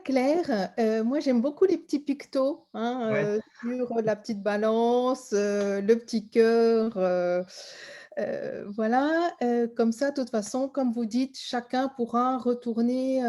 B: claire. Moi, j'aime beaucoup les petits pictos hein,
C: Ouais.
B: sur la petite balance, le petit cœur. Voilà, comme ça, de toute façon, comme vous dites, chacun pourra retourner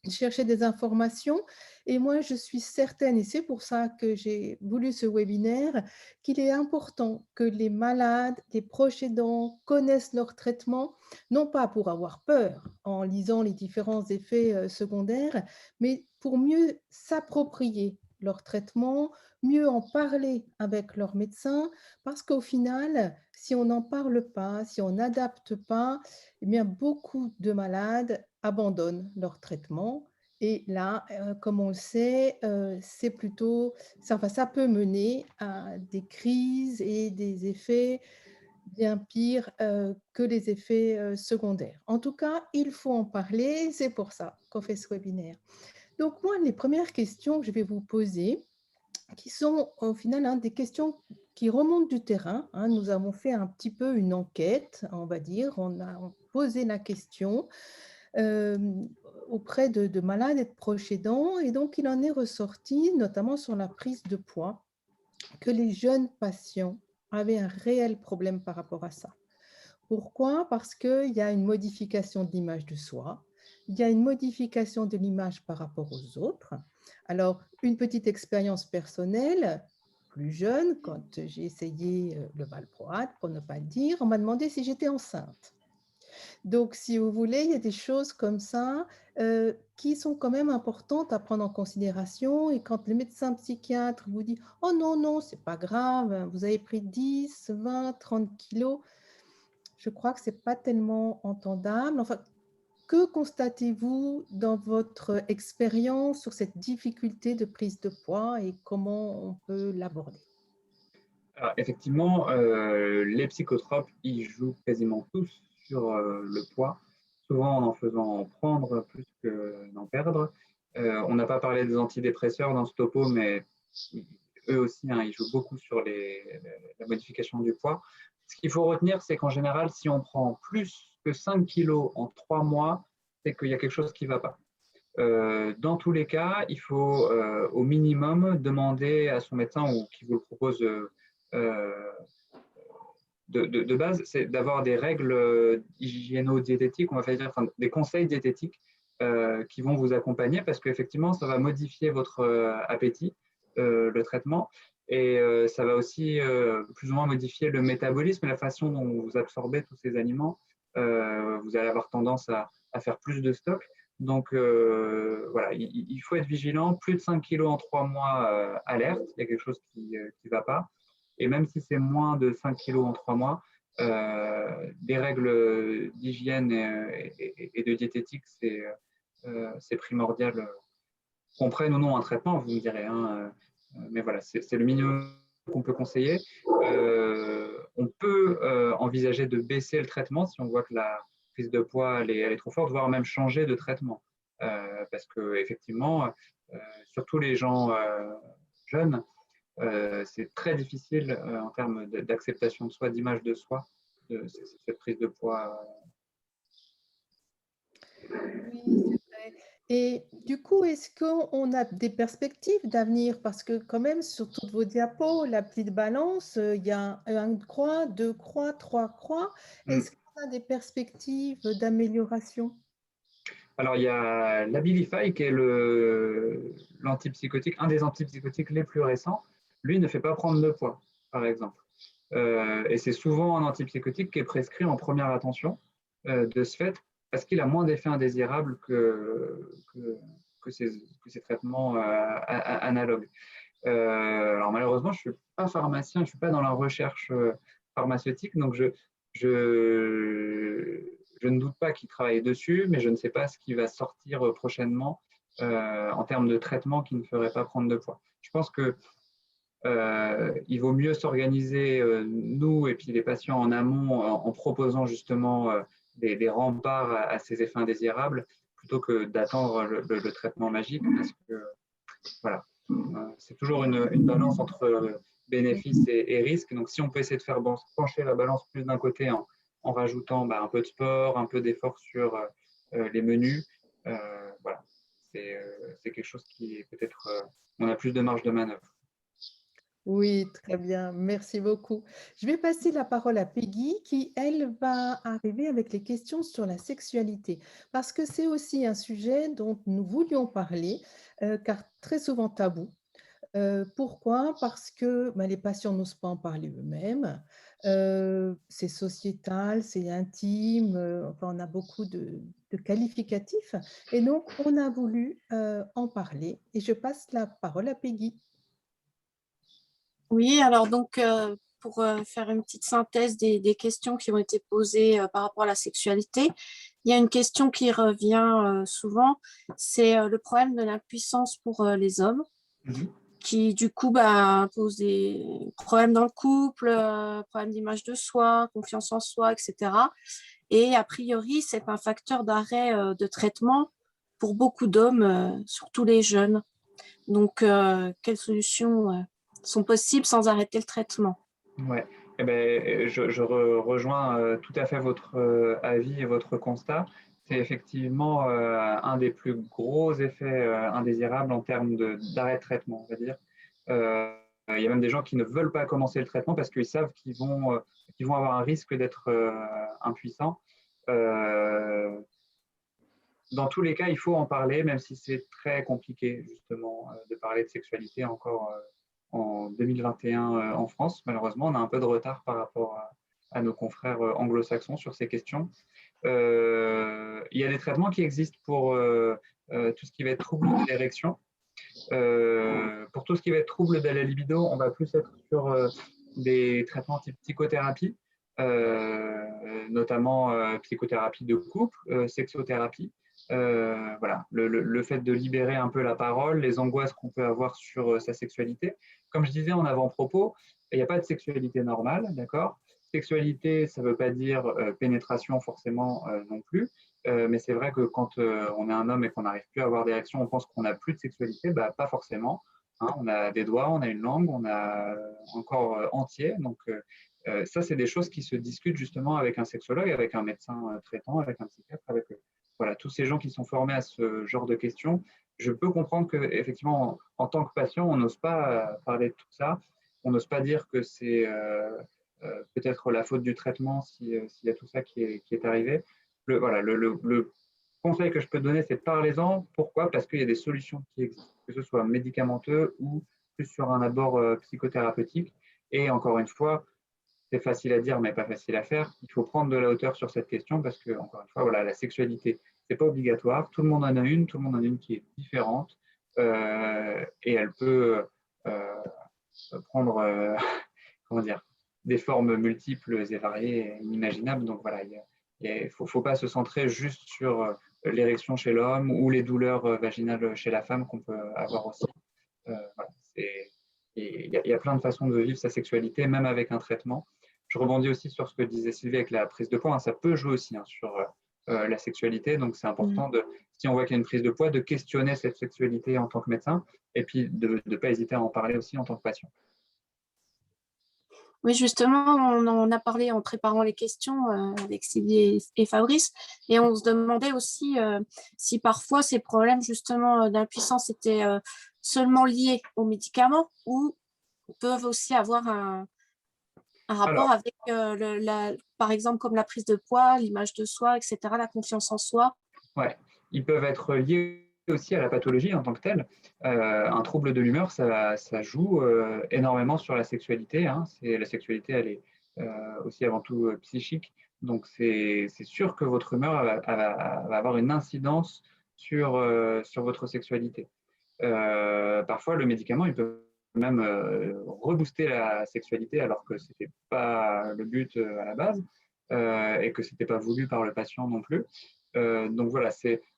B: chercher des informations. Et moi, je suis certaine, et c'est pour ça que j'ai voulu ce webinaire, qu'il est important que les malades, les proches aidants connaissent leur traitement, non pas pour avoir peur en lisant les différents effets secondaires, mais pour mieux s'approprier leur traitement, mieux en parler avec leur médecin, parce qu'au final, si on n'en parle pas, si on n'adapte pas, eh bien, beaucoup de malades abandonnent leur traitement. Et là, comme on le sait, c'est plutôt, enfin, ça peut mener à des crises et des effets bien pires que les effets secondaires. En tout cas, il faut en parler, c'est pour ça qu'on fait ce webinaire. Donc moi, les premières questions que je vais vous poser, qui sont au final des questions qui remontent du terrain. Hein. Nous avons fait un petit peu une enquête, on va dire. On a posé la question euh, auprès de malades et de proches aidants. Et donc, il en est ressorti, notamment sur la prise de poids, que les jeunes patients avaient un réel problème par rapport à ça. Pourquoi? Parce qu'il y a une modification de l'image de soi, il y a une modification de l'image par rapport aux autres. Alors, une petite expérience personnelle, plus jeune, quand j'ai essayé le valproate, pour ne pas le dire, on m'a demandé si j'étais enceinte. Donc, si vous voulez, il y a des choses comme ça qui sont quand même importantes à prendre en considération. Et quand le médecin psychiatre vous dit « Oh non, non, c'est pas grave, vous avez pris 10, 20, 30 kilos », je crois que ce n'est pas tellement entendable. Enfin, que constatez-vous dans votre expérience sur cette difficulté de prise de poids et comment on peut l'aborder?
C: Alors, effectivement, les psychotropes, ils jouent quasiment tous sur le poids, souvent en faisant prendre plus que d'en perdre. On n'a pas parlé des antidépresseurs dans ce topo, mais eux aussi, hein, ils jouent beaucoup sur la modification du poids. Ce qu'il faut retenir, c'est qu'en général, si on prend plus que 5 kilos en 3 mois, c'est qu'il y a quelque chose qui ne va pas. Dans tous les cas, il faut au minimum demander à son médecin ou qui vous le propose euh, de base, c'est d'avoir des règles hygiéno-diététiques, on va dire, enfin, des conseils diététiques qui vont vous accompagner parce qu'effectivement, ça va modifier votre appétit, le traitement, et ça va aussi plus ou moins modifier le métabolisme et la façon dont vous absorbez tous ces aliments. Vous allez avoir tendance à faire plus de stock. Donc voilà, il faut être vigilant. Plus de 5 kilos en 3 mois, alerte, il y a quelque chose qui ne va pas. Et même si c'est moins de 5 kilos en 3 mois, des règles d'hygiène et de diététique, c'est primordial. Qu'on prenne ou non un traitement, vous me direz. Hein, mais voilà, c'est le minimum qu'on peut conseiller. On peut envisager de baisser le traitement si on voit que la prise de poids elle est trop forte, voire même changer de traitement. Parce que effectivement, surtout les gens jeunes, c'est très difficile en termes d'acceptation de soi, d'image de soi, cette prise de poids.
B: Oui, c'est vrai. Et du coup, est-ce qu'on a des perspectives d'avenir? Parce que quand même, sur toutes vos diapos, la petite balance, il y a une croix, deux croix, trois croix.
C: Hmm.
B: Est-ce qu'on a des perspectives d'amélioration?
C: Alors, il y a l'Abilify qui est l'antipsychotique, un des antipsychotiques les plus récents. Lui ne fait pas prendre de poids, par exemple. Et c'est souvent un antipsychotique qui est prescrit en première attention de ce fait, parce qu'il a moins d'effets indésirables que ces traitements analogues. Alors malheureusement, je ne suis pas pharmacien, je ne suis pas dans la recherche pharmaceutique, donc je ne doute pas qu'il travaille dessus, mais je ne sais pas ce qui va sortir prochainement en termes de traitement qui ne ferait pas prendre de poids. Je pense que il vaut mieux s'organiser, nous et puis les patients en amont, en proposant justement des remparts à ces effets indésirables, plutôt que d'attendre le traitement magique, parce que voilà, c'est toujours une balance entre bénéfices et risques. Donc si on peut essayer de faire pencher la balance plus d'un côté en en rajoutant un peu de sport, un peu d'effort sur les menus. Voilà, c'est quelque chose qui est peut-être, on a plus de marge de manœuvre.
B: Oui, très bien, merci beaucoup. Je vais passer la parole à Peggy qui, elle, va arriver avec les questions sur la sexualité, parce que c'est aussi un sujet dont nous voulions parler, car très souvent tabou. Pourquoi? Parce que les patients n'osent pas en parler eux-mêmes. C'est sociétal, c'est intime, enfin, on a beaucoup de qualificatifs. Et donc, on a voulu en parler. Et je passe la parole à Peggy.
A: Oui, alors donc pour faire une petite synthèse des questions qui ont été posées par rapport à la sexualité, il y a une question qui revient souvent, c'est le problème de l'impuissance pour les hommes,
C: Mhm.
A: qui du coup pose des problèmes dans le couple, problèmes d'image de soi, confiance en soi, etc. Et a priori, c'est un facteur d'arrêt de traitement pour beaucoup d'hommes, surtout les jeunes. Donc, quelles solutions sont possibles sans arrêter le traitement?
C: Ouais. Eh ben, je rejoins tout à fait votre avis et votre constat. C'est effectivement un des plus gros effets indésirables en termes d'arrêt de traitement, on va dire. Il y a même des gens qui ne veulent pas commencer le traitement parce qu'ils savent qu'ils vont avoir un risque d'être impuissants. Dans tous les cas, il faut en parler, même si c'est très compliqué, justement, de parler de sexualité encore en 2021 en France. Malheureusement, on a un peu de retard par rapport à nos confrères anglo-saxons sur ces questions. Il y a des traitements qui existent pour tout ce qui va être trouble de l'érection. Pour tout ce qui va être trouble de la libido, on va plus être sur des traitements type psychothérapie, notamment psychothérapie de couple, sexothérapie. Voilà, le fait de libérer un peu la parole, les angoisses qu'on peut avoir sur sa sexualité. Comme je disais en avant-propos, il n'y a pas de sexualité normale, d'accord? Sexualité, ça ne veut pas dire pénétration forcément non plus, mais c'est vrai que quand on est un homme et qu'on n'arrive plus à avoir d'érection, on pense qu'on n'a plus de sexualité, pas forcément. Hein, on a des doigts, on a une langue, on a un corps entier. Donc ça, c'est des choses qui se discutent justement avec un sexologue, avec un médecin traitant, avec un psychiatre, avec voilà, tous ces gens qui sont formés à ce genre de questions. Je peux comprendre qu'effectivement, en tant que patient, on n'ose pas parler de tout ça. On n'ose pas dire que c'est peut-être la faute du traitement s'il y a tout ça qui est arrivé. Voilà, le conseil que je peux donner, c'est parlez-en. Pourquoi? Parce qu'il y a des solutions qui existent, que ce soit médicamenteux ou plus sur un abord psychothérapeutique. Et encore une fois, c'est facile à dire, mais pas facile à faire. Il faut prendre de la hauteur sur cette question parce que, encore une fois, voilà, la sexualité, c'est pas obligatoire. Tout le monde en a une, tout le monde en a une qui est différente et elle peut prendre, comment dire, des formes multiples et variées et inimaginables. Donc voilà, il ne faut pas se centrer juste sur l'érection chez l'homme ou les douleurs vaginales chez la femme qu'on peut avoir aussi. Voilà, il y a plein de façons de vivre sa sexualité, même avec un traitement. Je rebondis aussi sur ce que disait Sylvie avec la prise de poids. Hein, ça peut jouer aussi sur la sexualité. Donc, c'est important, si on voit qu'il y a une prise de poids, de questionner cette sexualité en tant que médecin et puis de ne pas hésiter à en parler aussi en tant que patient.
A: Oui, justement, on en a parlé en préparant les questions avec Sylvie et Fabrice, et on se demandait aussi si parfois ces problèmes justement d'impuissance étaient seulement liés aux médicaments ou peuvent aussi avoir un rapport
C: Alors,
A: avec, par exemple, comme la prise de poids, l'image de soi, etc., la confiance en soi.
C: ouais, ils peuvent être liés aussi à la pathologie en tant que telle. Un trouble de l'humeur, ça joue énormément sur la sexualité. Hein. La sexualité, elle est aussi avant tout psychique. Donc, c'est sûr que votre humeur va avoir une incidence sur votre sexualité. Parfois, le médicament, il peut même rebooster la sexualité alors que ce n'était pas le but à la base et que ce n'était pas voulu par le patient non plus. Donc voilà,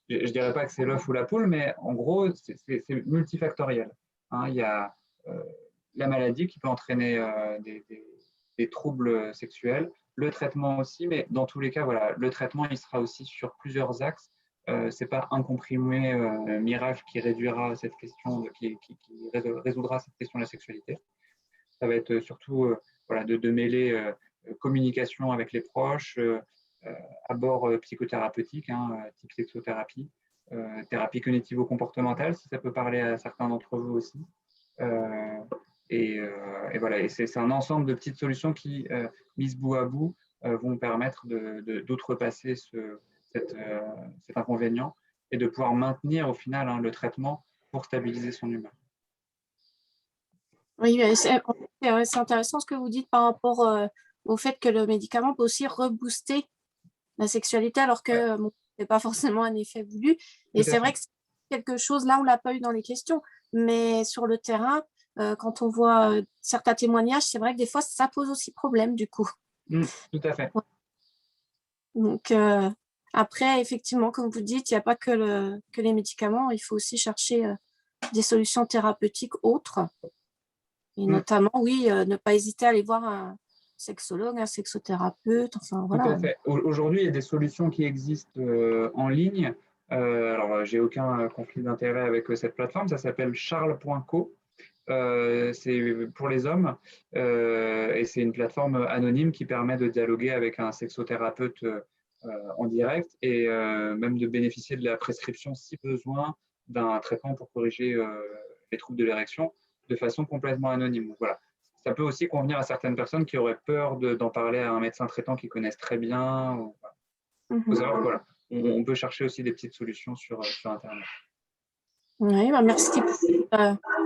C: je ne dirais pas que c'est l'œuf ou la poule, mais en gros, c'est multifactoriel. Hein, il y a la maladie qui peut entraîner des troubles sexuels, le traitement aussi, mais dans tous les cas, voilà, le traitement, il sera aussi sur plusieurs axes. Ce n'est pas un comprimé miracle qui réduira cette question, qui résoudra cette question de la sexualité. Ça va être surtout voilà, de mêler communication avec les proches, abord psychothérapeutique, hein, type sexothérapie, thérapie cognitivo-comportementale, si ça peut parler à certains d'entre vous aussi. Et voilà, et c'est un ensemble de petites solutions qui, mises bout à bout, vont permettre d'outrepasser cet inconvénient et de pouvoir maintenir au final hein, le traitement pour stabiliser son humeur.
A: Oui, c'est intéressant ce que vous dites par rapport au fait que le médicament peut aussi rebooster la sexualité alors que bon, ce n'est pas forcément un effet voulu. Et c'est vrai que c'est quelque chose, là on ne l'a pas eu dans les questions, mais sur le terrain, quand on voit certains témoignages, c'est vrai que des fois ça pose aussi problème du coup.
C: Tout à fait.
A: Ouais. Donc après, effectivement, comme vous dites, il n'y a pas que les médicaments, il faut aussi chercher des solutions thérapeutiques autres. Et notamment, oui, ne pas hésiter à aller voir un sexologue, un sexothérapeute, enfin voilà.
C: Tout à fait. Aujourd'hui, il y a des solutions qui existent en ligne. Alors, j'ai aucun conflit d'intérêt avec cette plateforme. Ça s'appelle charles.co. C'est pour les hommes et c'est une plateforme anonyme qui permet de dialoguer avec un sexothérapeute en direct et même de bénéficier de la prescription, si besoin, d'un traitement pour corriger les troubles de l'érection de façon complètement anonyme. Donc, voilà. Ça peut aussi convenir à certaines personnes qui auraient peur d'en parler à un médecin traitant qu'ils connaissent très bien. Il faut savoir que, voilà, on peut chercher aussi des petites solutions sur Internet.
A: Oui, bah merci pour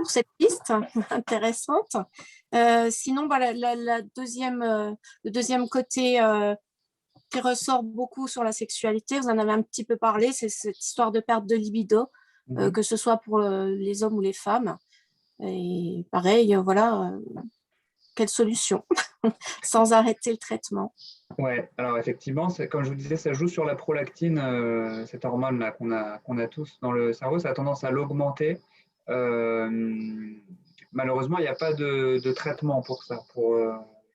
A: cette piste intéressante. Sinon, bah, le deuxième côté qui ressort beaucoup sur la sexualité, vous en avez un petit peu parlé, c'est cette histoire de perte de libido, que ce soit pour les hommes ou les femmes. Et pareil, voilà, quelle solution sans arrêter le traitement?
C: Ouais, alors effectivement, comme je vous disais, ça joue sur la prolactine, cette hormone là qu'on a tous dans le cerveau, ça a tendance à l'augmenter. Malheureusement, il n'y a pas de traitement pour ça, pour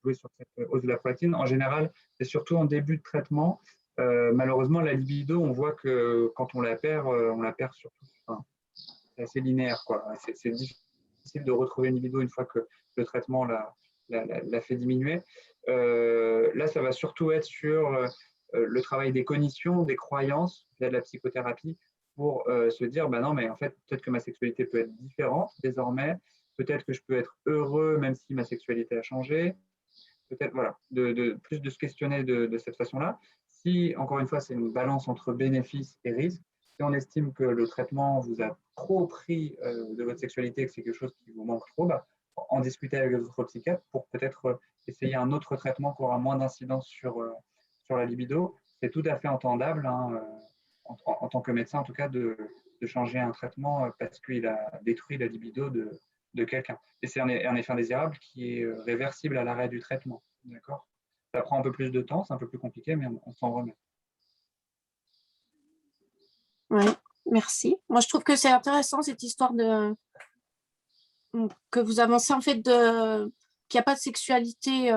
C: jouer sur cette hausse de la prolactine. En général, c'est surtout en début de traitement. Malheureusement, la libido, on voit que quand on la perd surtout. Enfin, c'est assez linéaire, quoi. C'est difficile de retrouver une libido une fois que le traitement l'a fait diminuer. Là, ça va surtout être sur le travail des cognitions, des croyances, via de la psychothérapie, pour se dire, bah non, mais en fait, peut-être que ma sexualité peut être différente désormais, peut-être que je peux être heureux même si ma sexualité a changé, peut-être, voilà, plus de se questionner de cette façon-là. Si, encore une fois, c'est une balance entre bénéfices et risques, si on estime que le traitement vous a trop pris de votre sexualité et que c'est quelque chose qui vous manque trop, bah, en discuter avec votre psychiatre pour peut-être essayer un autre traitement qui aura moins d'incidence sur la libido. C'est tout à fait entendable, hein, en tant que médecin, en tout cas, de changer un traitement parce qu'il a détruit la libido de quelqu'un. Et c'est un effet indésirable qui est réversible à l'arrêt du traitement. D'accord ? Ça prend un peu plus de temps, c'est un peu plus compliqué, mais on s'en remet.
A: Oui, merci. Moi, je trouve que c'est intéressant cette histoire que vous avancez en fait qu'il n'y a pas de sexualité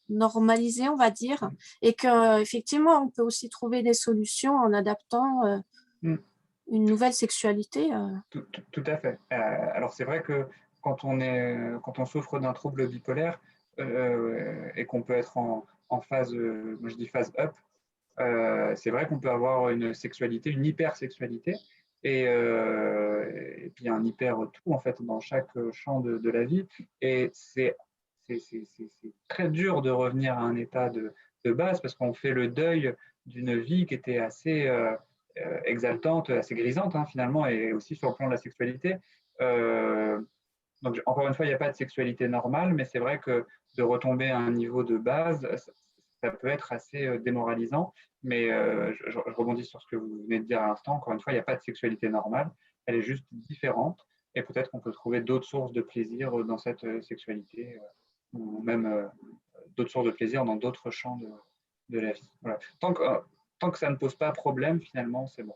A: normalisée, on va dire, et qu'effectivement, on peut aussi trouver des solutions en adaptant une nouvelle sexualité.
C: Tout à fait. Alors, c'est vrai que quand on souffre d'un trouble bipolaire et qu'on peut être en phase, moi je dis phase up, c'est vrai qu'on peut avoir une sexualité, une hypersexualité, et puis un hyper tout en fait dans chaque champ de la vie. Et c'est très dur de revenir à un état de base parce qu'on fait le deuil d'une vie qui était assez exaltante, assez grisante hein, finalement, et aussi sur le plan de la sexualité. Donc encore une fois, il n'y a pas de sexualité normale, mais c'est vrai que de retomber à un niveau de base, ça peut être assez démoralisant. Mais je rebondis sur ce que vous venez de dire à l'instant. Encore une fois, il n'y a pas de sexualité normale, elle est juste différente. Et peut-être qu'on peut trouver d'autres sources de plaisir dans cette sexualité, ou même d'autres sources de plaisir dans d'autres champs de la vie. Voilà. Tant que ça ne pose pas problème, finalement, c'est bon.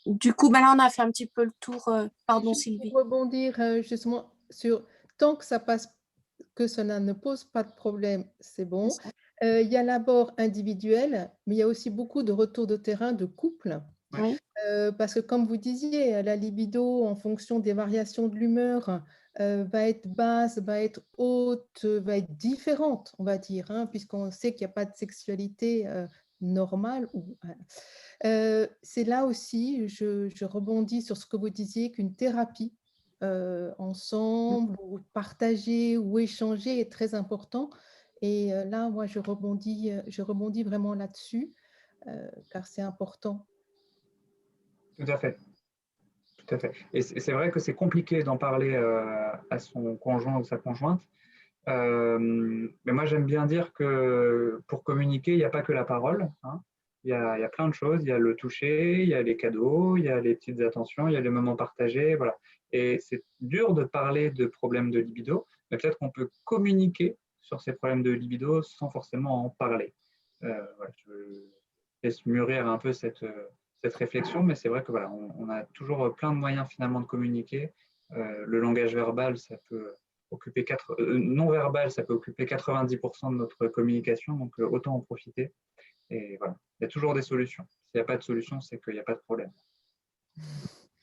A: Du coup, ben là, on a fait un petit peu le tour. Pardon, Sylvie.
B: Pour rebondir justement sur tant que ça passe, que cela ne pose pas de problème, c'est bon. Il y a l'abord individuel, mais il y a aussi beaucoup de retours de terrain de couple.
A: Oui.
B: Parce que comme vous disiez, la libido, en fonction des variations de l'humeur, va être basse, va être haute, va être différente, on va dire, hein, puisqu'on sait qu'il n'y a pas de sexualité normale. C'est là aussi, je rebondis sur ce que vous disiez, qu'une thérapie ensemble, ou partager ou échanger est très important. Et là, moi, je rebondis vraiment là-dessus, car c'est important.
C: Tout à fait. Tout à fait. Et c'est vrai que c'est compliqué d'en parler à son conjoint ou sa conjointe. Mais moi, j'aime bien dire que pour communiquer, il n'y a pas que la parole, hein. Il y a plein de choses. Il y a le toucher, il y a les cadeaux, il y a les petites attentions, il y a les moments partagés. Voilà. Et c'est dur de parler de problèmes de libido, mais peut-être qu'on peut communiquer sur ces problèmes de libido sans forcément en parler. Voilà, je laisse mûrir un peu cette réflexion, mais c'est vrai que voilà, on a toujours plein de moyens finalement de communiquer. Le langage verbal, ça peut occuper non verbal, ça peut occuper 90% de notre communication, donc autant en profiter. Et voilà, il y a toujours des solutions. S'il n'y a pas de solution, c'est qu'il n'y a pas de problème.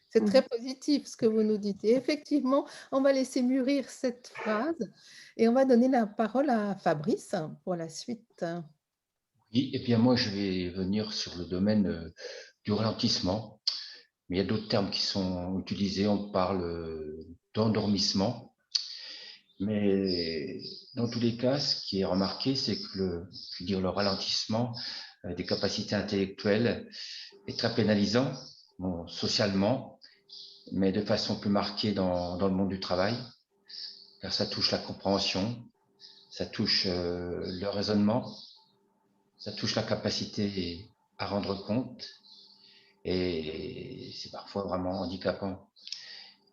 B: C'est très positif ce que vous nous dites. Et effectivement, on va laisser mûrir cette phrase et on va donner la parole à Fabrice pour la suite.
D: Oui, et bien moi, je vais venir sur le domaine du ralentissement. Mais il y a d'autres termes qui sont utilisés. On parle d'endormissement. Mais dans tous les cas, ce qui est remarqué, c'est que le ralentissement des capacités intellectuelles est très pénalisant, bon, socialement, mais de façon plus marquée dans le monde du travail, car ça touche la compréhension, ça touche le raisonnement, ça touche la capacité à rendre compte, et c'est parfois vraiment handicapant.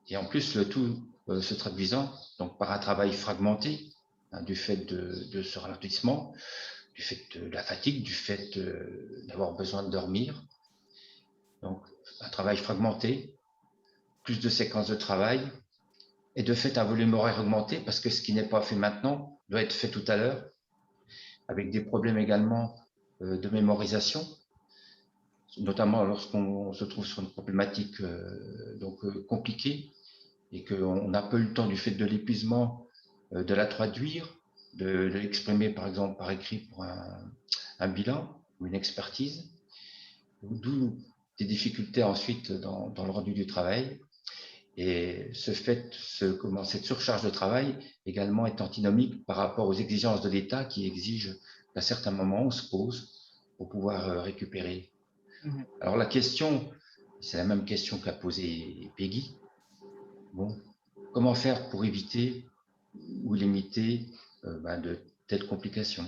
D: Et en plus, le tout se traduisant donc par un travail fragmenté, hein, du fait de ce ralentissement, du fait de la fatigue, du fait d'avoir besoin de dormir. Donc, un travail fragmenté, plus de séquences de travail, et de fait un volume horaire augmenté, parce que ce qui n'est pas fait maintenant doit être fait tout à l'heure, avec des problèmes également de mémorisation, notamment lorsqu'on se trouve sur une problématique compliquée, et qu'on n'a pas eu le temps du fait de l'épuisement de la traduire, de l'exprimer par exemple par écrit pour un bilan ou une expertise, d'où des difficultés ensuite dans le rendu du travail. Et cette surcharge de travail également est antinomique par rapport aux exigences de l'État qui exigent qu'à certains moments on se pose pour pouvoir récupérer. Alors la question, c'est la même question qu'a posée Peggy. Bon, comment faire pour éviter ou limiter de telles complications?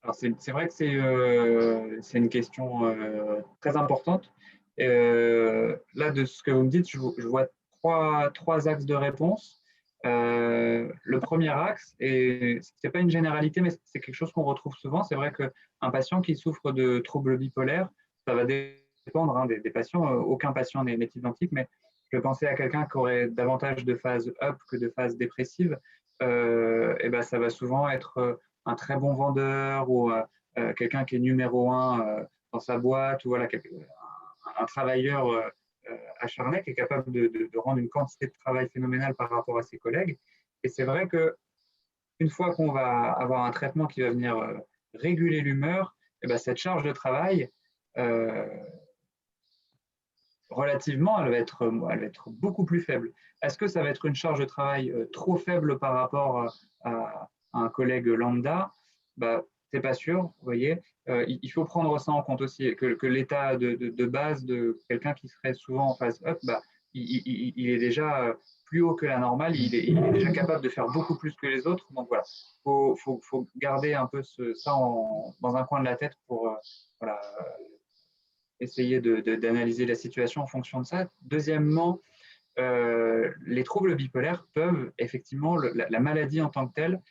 C: Alors c'est vrai que c'est une question très importante. Là, de ce que vous me dites, je vois trois axes de réponse. Le premier axe, et ce n'est pas une généralité, mais c'est quelque chose qu'on retrouve souvent. C'est vrai qu'un patient qui souffre de troubles bipolaires, ça va dépendre hein, des patients. Aucun patient n'est identique, mais je pensais à quelqu'un qui aurait davantage de phases up que de phases dépressives. Et ben, ça va souvent être un très bon vendeur ou quelqu'un qui est numéro un dans sa boîte ou voilà, un travailleur acharné qui est capable de rendre une quantité de travail phénoménale par rapport à ses collègues. Et c'est vrai qu'une fois qu'on va avoir un traitement qui va venir réguler l'humeur, et ben cette charge de travail, relativement, elle va être beaucoup plus faible. Est-ce que ça va être une charge de travail trop faible par rapport à un collègue lambda? Bah, c'est pas sûr, vous voyez. Il faut prendre ça en compte aussi, que l'état de base de quelqu'un qui serait souvent en phase up, bah, il est déjà plus haut que la normale, il est déjà capable de faire beaucoup plus que les autres. Donc voilà, faut garder un peu ça dans un coin de la tête pour voilà, essayer d'analyser la situation en fonction de ça. Deuxièmement, les troubles bipolaires peuvent effectivement, la maladie en tant que telle,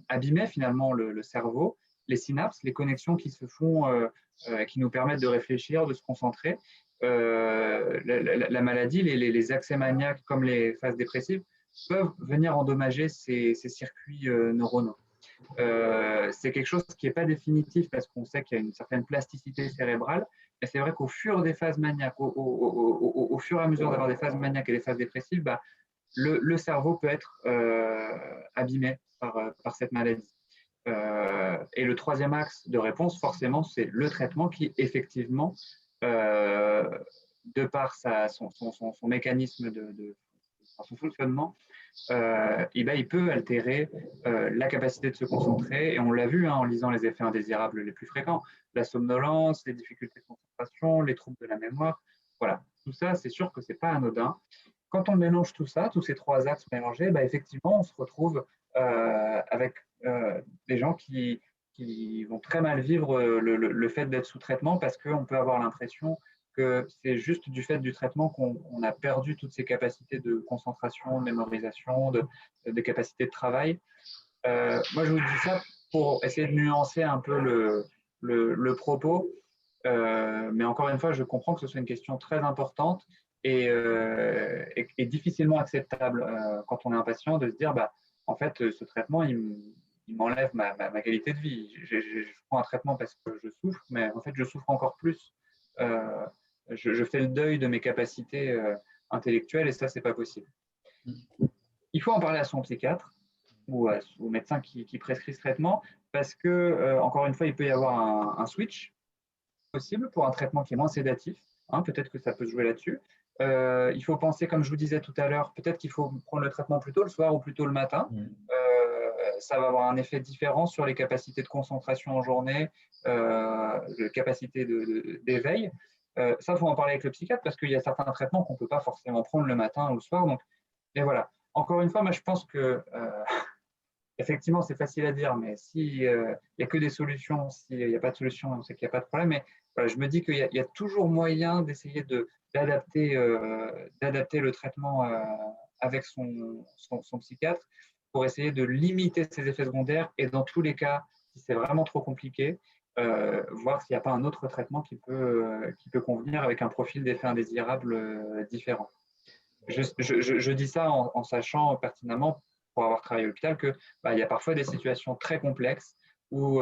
C: abîmer finalement le cerveau, les synapses, les connexions qui se font, qui nous permettent de réfléchir, de se concentrer. La maladie, les accès maniaques comme les phases dépressives peuvent venir endommager ces circuits neuronaux. c'est quelque chose qui n'est pas définitif parce qu'on sait qu'il y a une certaine plasticité cérébrale, mais c'est vrai qu'au fur des phases maniaques, au fur et à mesure d'avoir des phases maniaques et des phases dépressives, bah, le cerveau peut être abîmé par cette maladie. Et le troisième axe de réponse, forcément, c'est le traitement qui, effectivement, de par son mécanisme son fonctionnement, il peut altérer la capacité de se concentrer. Et on l'a vu en lisant les effets indésirables les plus fréquents, la somnolence, les difficultés de concentration, les troubles de la mémoire. Voilà, tout ça, c'est sûr que ce n'est pas anodin. Quand on mélange tout ça, tous ces trois axes mélangés, effectivement, on se retrouve avec des gens qui vont très mal vivre le fait d'être sous traitement parce qu'on peut avoir l'impression que c'est juste du fait du traitement qu'on a perdu toutes ces capacités de concentration, de mémorisation, de capacités de travail. Moi, je vous dis ça pour essayer de nuancer un peu le propos. Mais encore une fois, je comprends que ce soit une question très importante et difficilement acceptable quand on est un patient de se dire, en fait, ce traitement, il m'enlève ma qualité de vie. Je prends un traitement parce que je souffre, mais en fait, je souffre encore plus. Je fais le deuil de mes capacités intellectuelles et ça, c'est pas possible. Il faut en parler à son psychiatre ou au médecin qui prescrit ce traitement parce que, encore une fois, il peut y avoir un switch possible pour un traitement qui est moins sédatif. Peut-être que ça peut se jouer là-dessus. Il faut penser, comme je vous disais tout à l'heure, peut-être qu'il faut prendre le traitement plus tôt le soir ou plus tôt le matin. Ça va avoir un effet différent sur les capacités de concentration en journée, les capacités d'éveil. Ça, il faut en parler avec le psychiatre parce qu'il y a certains traitements qu'on ne peut pas forcément prendre le matin ou le soir. Donc, et voilà. Encore une fois, moi, je pense que effectivement, c'est facile à dire, mais s'il n'y a que des solutions, s'il n'y a pas de solution, on sait qu'il n'y a pas de problème. Mais voilà, je me dis qu'il y a toujours moyen d'essayer d'adapter le traitement avec son psychiatre pour essayer de limiter ses effets secondaires et dans tous les cas, si c'est vraiment trop compliqué, voir s'il n'y a pas un autre traitement qui peut convenir avec un profil d'effet indésirable différent. Je dis ça en sachant pertinemment, pour avoir travaillé à l'hôpital, qu'il y a parfois des situations très complexes où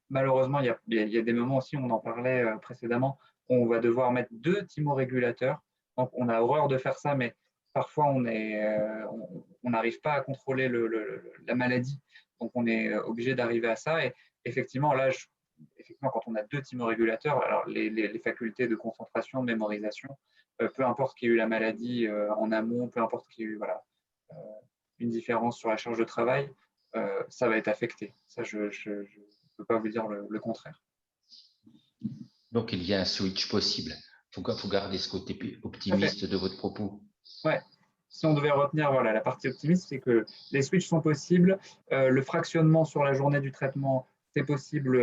C: malheureusement, il y a des moments aussi, on en parlait précédemment, où on va devoir mettre 2 thymorégulateurs. Donc, on a horreur de faire ça, mais parfois, on n'arrive pas à contrôler la maladie. Donc, on est obligé d'arriver à ça. Et effectivement, là, effectivement, quand on a 2 thymorégulateurs, alors les facultés de concentration, de mémorisation, peu importe qu'il y ait eu la maladie en amont, peu importe qu'il y ait eu une différence sur la charge de travail, ça va être affecté. Ça, je ne peux pas vous dire le contraire.
D: Donc, il y a un switch possible. Il faut garder ce côté optimiste de votre propos.
C: Ouais. Si on devait retenir la partie optimiste, c'est que les switches sont possibles. Le fractionnement sur la journée du traitement, c'est possible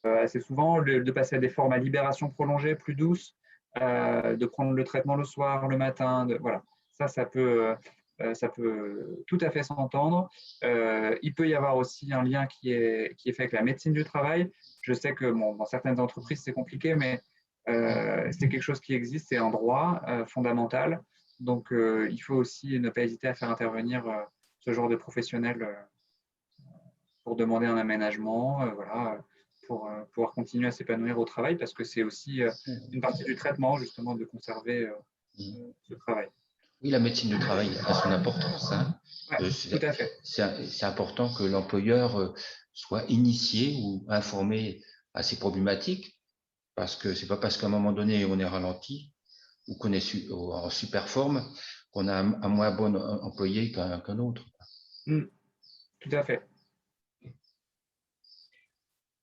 C: assez souvent. De passer à des formes à libération prolongée, plus douces, de prendre le traitement le soir, le matin. Voilà. Ça peut tout à fait s'entendre. Il peut y avoir aussi un lien qui est fait avec la médecine du travail. Je sais que dans certaines entreprises, c'est compliqué, mais c'est quelque chose qui existe, c'est un droit fondamental. Donc, il faut aussi ne pas hésiter à faire intervenir ce genre de professionnels pour demander un aménagement, pour pouvoir continuer à s'épanouir au travail, parce que c'est aussi une partie du traitement, justement, de conserver ce travail.
D: Oui, la médecine du travail a son importance.
C: Ouais, tout à fait.
D: C'est important que l'employeur soit initié ou informé à ces problématiques, parce que c'est pas parce qu'à un moment donné, on est ralenti ou qu'on est en super forme qu'on a un moins bon employé qu'un autre.
C: Tout à fait.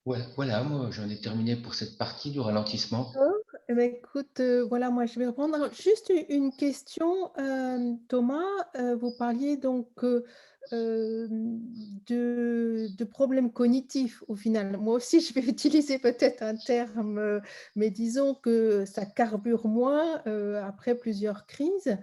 D: Voilà, moi j'en ai terminé pour cette partie du ralentissement.
B: Eh bien, écoute, voilà, moi je vais reprendre. Alors, juste une question, Thomas, vous parliez donc de problèmes cognitifs au final. Moi aussi, je vais utiliser peut-être un terme, mais disons que ça carbure moins après plusieurs crises.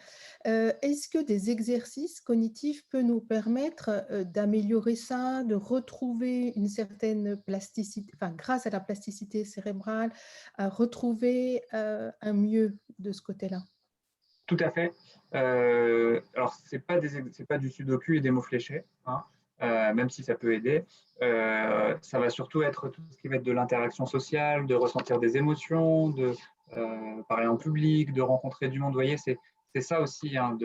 B: Est-ce que des exercices cognitifs peuvent nous permettre d'améliorer ça, de retrouver une certaine plasticité, enfin grâce à la plasticité cérébrale, à retrouver un mieux de ce côté-là?
C: Tout à fait. Alors, ce n'est pas du sudoku et des mots fléchés. même si ça peut aider. Ça va surtout être tout ce qui va être de l'interaction sociale, de ressentir des émotions, de parler en public, de rencontrer du monde. Vous voyez, c'est ça aussi, hein,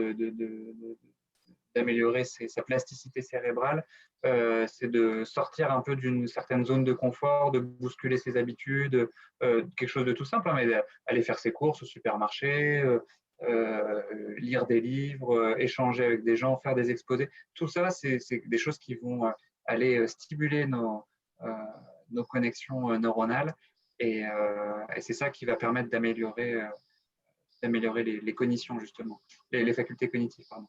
C: d'améliorer sa plasticité cérébrale, c'est de sortir un peu d'une certaine zone de confort, de bousculer ses habitudes, quelque chose de tout simple, hein, mais aller faire ses courses au supermarché, lire des livres, échanger avec des gens, faire des exposés. Tout ça, c'est des choses qui vont aller stimuler nos connexions neuronales et c'est ça qui va permettre d'améliorer les cognitions, justement, les facultés cognitives, pardon.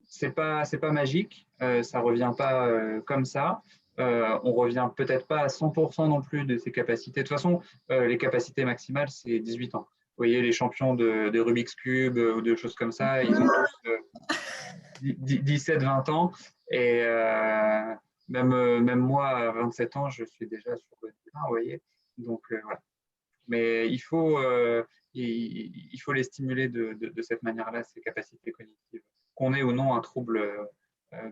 C: C'est pas magique, ça revient pas comme ça. On revient peut-être pas à 100% non plus de ses capacités. De toute façon, les capacités maximales, c'est 18 ans. Vous voyez, les champions de Rubik's Cube ou de choses comme ça, ils ont tous 17-20 ans. Et même moi, à 27 ans, je suis déjà sur le terrain, vous voyez. Donc, voilà. Mais il faut les stimuler de cette manière-là, ces capacités cognitives, qu'on ait ou non un trouble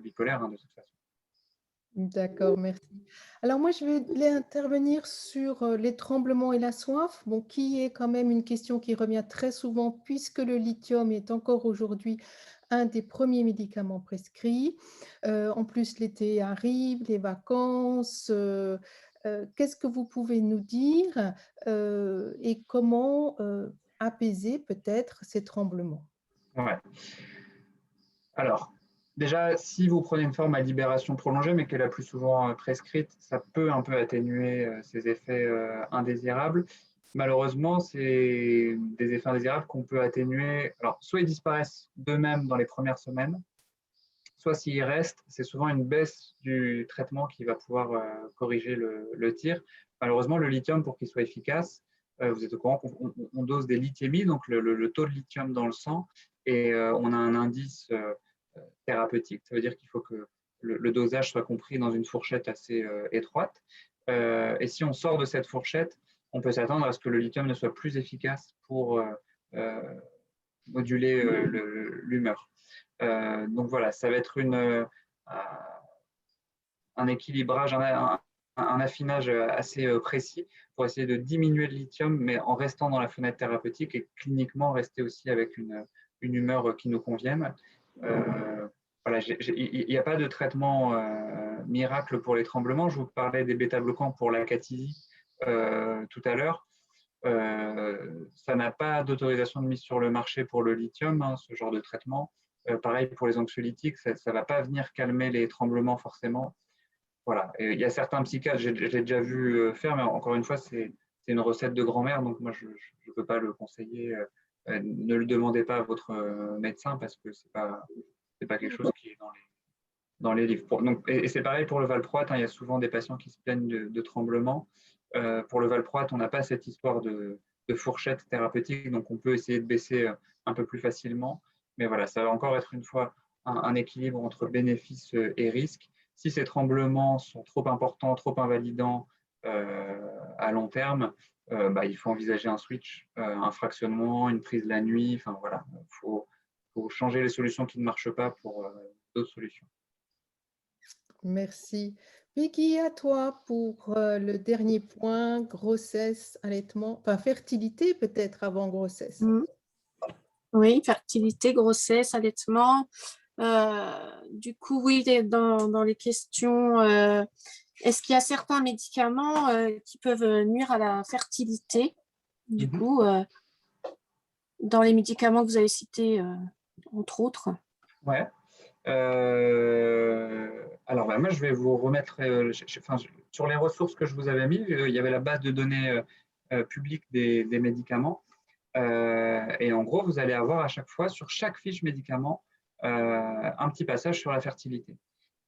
C: bipolaire, hein, de toute façon.
B: D'accord, merci. Alors moi, je vais intervenir sur les tremblements et la soif, bon, qui est quand même une question qui revient très souvent puisque le lithium est encore aujourd'hui un des premiers médicaments prescrits. En plus, l'été arrive, les vacances. Qu'est-ce que vous pouvez nous dire et comment apaiser peut-être ces tremblements?
C: Ouais. Alors, déjà, si vous prenez une forme à libération prolongée, mais qui est la plus souvent prescrite, ça peut un peu atténuer ces effets indésirables. Malheureusement, c'est des effets indésirables qu'on peut atténuer. Alors, soit ils disparaissent d'eux-mêmes dans les premières semaines, soit s'ils restent, c'est souvent une baisse du traitement qui va pouvoir corriger le tir. Malheureusement, le lithium, pour qu'il soit efficace, vous êtes au courant qu'on dose des lithiémies, donc le taux de lithium dans le sang, et on a un indice thérapeutique. Ça veut dire qu'il faut que le dosage soit compris dans une fourchette assez étroite. Et si on sort de cette fourchette, on peut s'attendre à ce que le lithium ne soit plus efficace pour moduler l'humeur. Donc voilà, ça va être un équilibrage, un affinage assez précis pour essayer de diminuer le lithium, mais en restant dans la fenêtre thérapeutique et cliniquement rester aussi avec une humeur qui nous convienne. Voilà, il n'y a pas de traitement miracle pour les tremblements. Je vous parlais des bêta-bloquants pour l'acathisie tout à l'heure. Ça n'a pas d'autorisation de mise sur le marché pour le lithium, hein, ce genre de traitement. Pareil pour les anxiolytiques, ça ne va pas venir calmer les tremblements forcément. Voilà. Et il y a certains psychiatres, j'ai déjà vu faire, mais encore une fois, c'est une recette de grand-mère, donc moi, je ne peux pas le conseiller. Ne le demandez pas à votre médecin parce que ce n'est pas quelque chose qui est dans les livres. Donc, et c'est pareil pour le valproate, hein, il y a souvent des patients qui se plaignent de tremblements. Pour le valproate, on n'a pas cette histoire de fourchette thérapeutique, donc on peut essayer de baisser un peu plus facilement. Mais voilà, ça va encore être une fois un équilibre entre bénéfices et risques. Si ces tremblements sont trop importants, trop invalidants à long terme, il faut envisager un switch, un fractionnement, une prise la nuit. Enfin voilà, faut changer les solutions qui ne marchent pas pour d'autres solutions.
B: Merci. Peggy, à toi pour le dernier point, grossesse, allaitement, enfin fertilité peut-être avant grossesse.
A: Oui, fertilité, grossesse, allaitement. Du coup, oui, dans les questions, est-ce qu'il y a certains médicaments qui peuvent nuire à la fertilité? Du coup, dans les médicaments que vous avez cités, entre autres.
C: Ouais. Alors, moi, je vais vous remettre sur les ressources que je vous avais mis. Il y avait la base de données publique des médicaments. Et en gros, vous allez avoir à chaque fois, sur chaque fiche médicament, un petit passage sur la fertilité.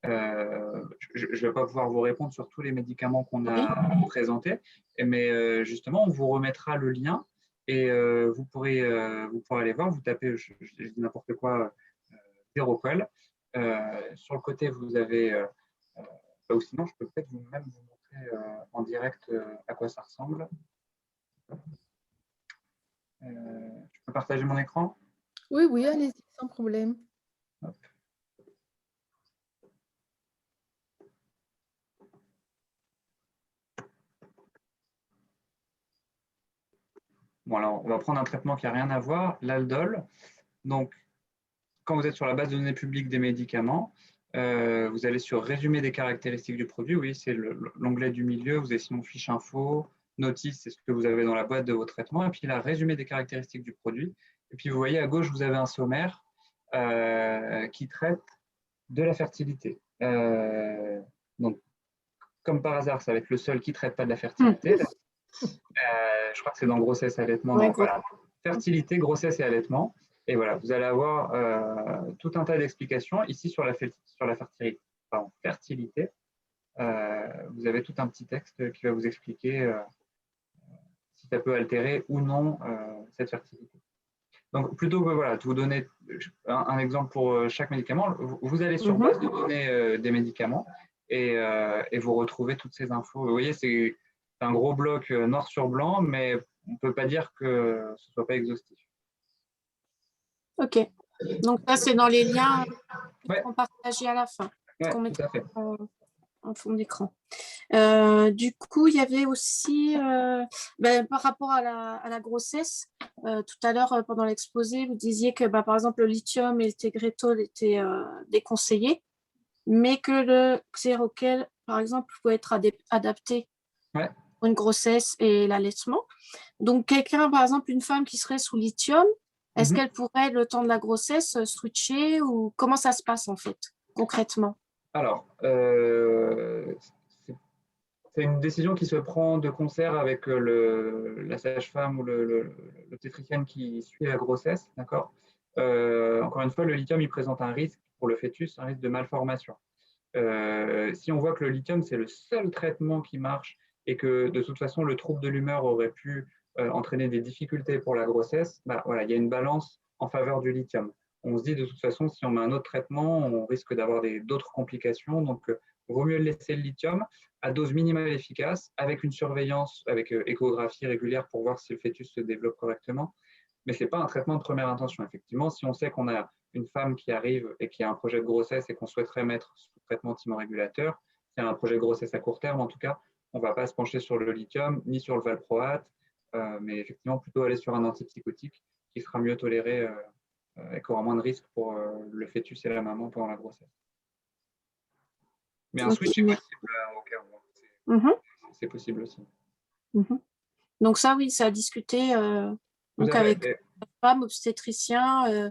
C: Je ne vais pas pouvoir vous répondre sur tous les médicaments qu'on a présentés, mais justement, on vous remettra le lien et vous pourrez aller voir. Vous tapez, je dis n'importe quoi, Zerocol. Sur le côté, vous avez, ou sinon, je peux peut-être même vous montrer en direct à quoi ça ressemble. Je peux partager mon écran?
B: Oui, allez-y, sans problème.
C: Hop. Bon, alors, on va prendre un traitement qui n'a rien à voir, l'Aldol. Donc, quand vous êtes sur la base de données publique des médicaments, vous allez sur résumé des caractéristiques du produit. Oui, c'est l'onglet du milieu. Vous avez sinon fiche info, notice, c'est ce que vous avez dans la boîte de vos traitements. Et puis là, résumé des caractéristiques du produit. Et puis vous voyez à gauche, vous avez un sommaire qui traite de la fertilité. Donc, comme par hasard, ça va être le seul qui ne traite pas de la fertilité. Je crois que c'est dans grossesse et allaitement.
A: Ouais,
C: Donc, voilà. Fertilité, grossesse et allaitement. Et voilà, vous allez avoir tout un tas d'explications. Ici, sur la fertilité, fertilité vous avez tout un petit texte qui va vous expliquer si ça peut altérer ou non cette fertilité. Donc, plutôt que voilà, de vous donner un exemple pour chaque médicament, vous allez sur base de données des médicaments et vous retrouvez toutes ces infos. Vous voyez, c'est un gros bloc noir sur blanc, mais on ne peut pas dire que ce ne soit pas exhaustif.
A: Ok. Donc, ça, c'est dans les liens
C: Ouais.
A: qu'on partage à la fin,
C: Ouais,
A: qu'on met
C: tout à fait.
A: en fond d'écran. Du coup, il y avait aussi, par rapport à la grossesse, tout à l'heure, pendant l'exposé, vous disiez que, par exemple, le lithium et le tegrétol étaient déconseillés, mais que le Xéroquel, par exemple, pouvait être adapté pour une grossesse et l'allaitement. Donc, quelqu'un, par exemple, une femme qui serait sous lithium, est-ce qu'elle pourrait, le temps de la grossesse, switcher ou comment ça se passe, en fait, concrètement?
C: Alors, c'est une décision qui se prend de concert avec la sage-femme ou l'obstétricienne qui suit la grossesse, d'accord. Encore une fois, le lithium, il présente un risque pour le fœtus, un risque de malformation. Si on voit que le lithium, c'est le seul traitement qui marche et que de toute façon, le trouble de l'humeur aurait pu entraîner des difficultés pour la grossesse, voilà, il y a une balance en faveur du lithium. On se dit de toute façon, si on met un autre traitement, on risque d'avoir d'autres complications. Donc, il vaut mieux laisser le lithium à dose minimale efficace, avec une surveillance, avec échographie régulière pour voir si le fœtus se développe correctement. Mais ce n'est pas un traitement de première intention. Effectivement, si on sait qu'on a une femme qui arrive et qui a un projet de grossesse et qu'on souhaiterait mettre sous traitement thymorégulateur, c'est un projet de grossesse à court terme en tout cas, on ne va pas se pencher sur le lithium ni sur le valproate, mais effectivement plutôt aller sur un antipsychotique qui sera mieux toléré et qui aura moins de risques pour le fœtus et la maman pendant la grossesse. Mais un switch est possible au cas où. C'est possible aussi.
A: Donc ça, oui, ça a discuté donc avec femme, obstétricien.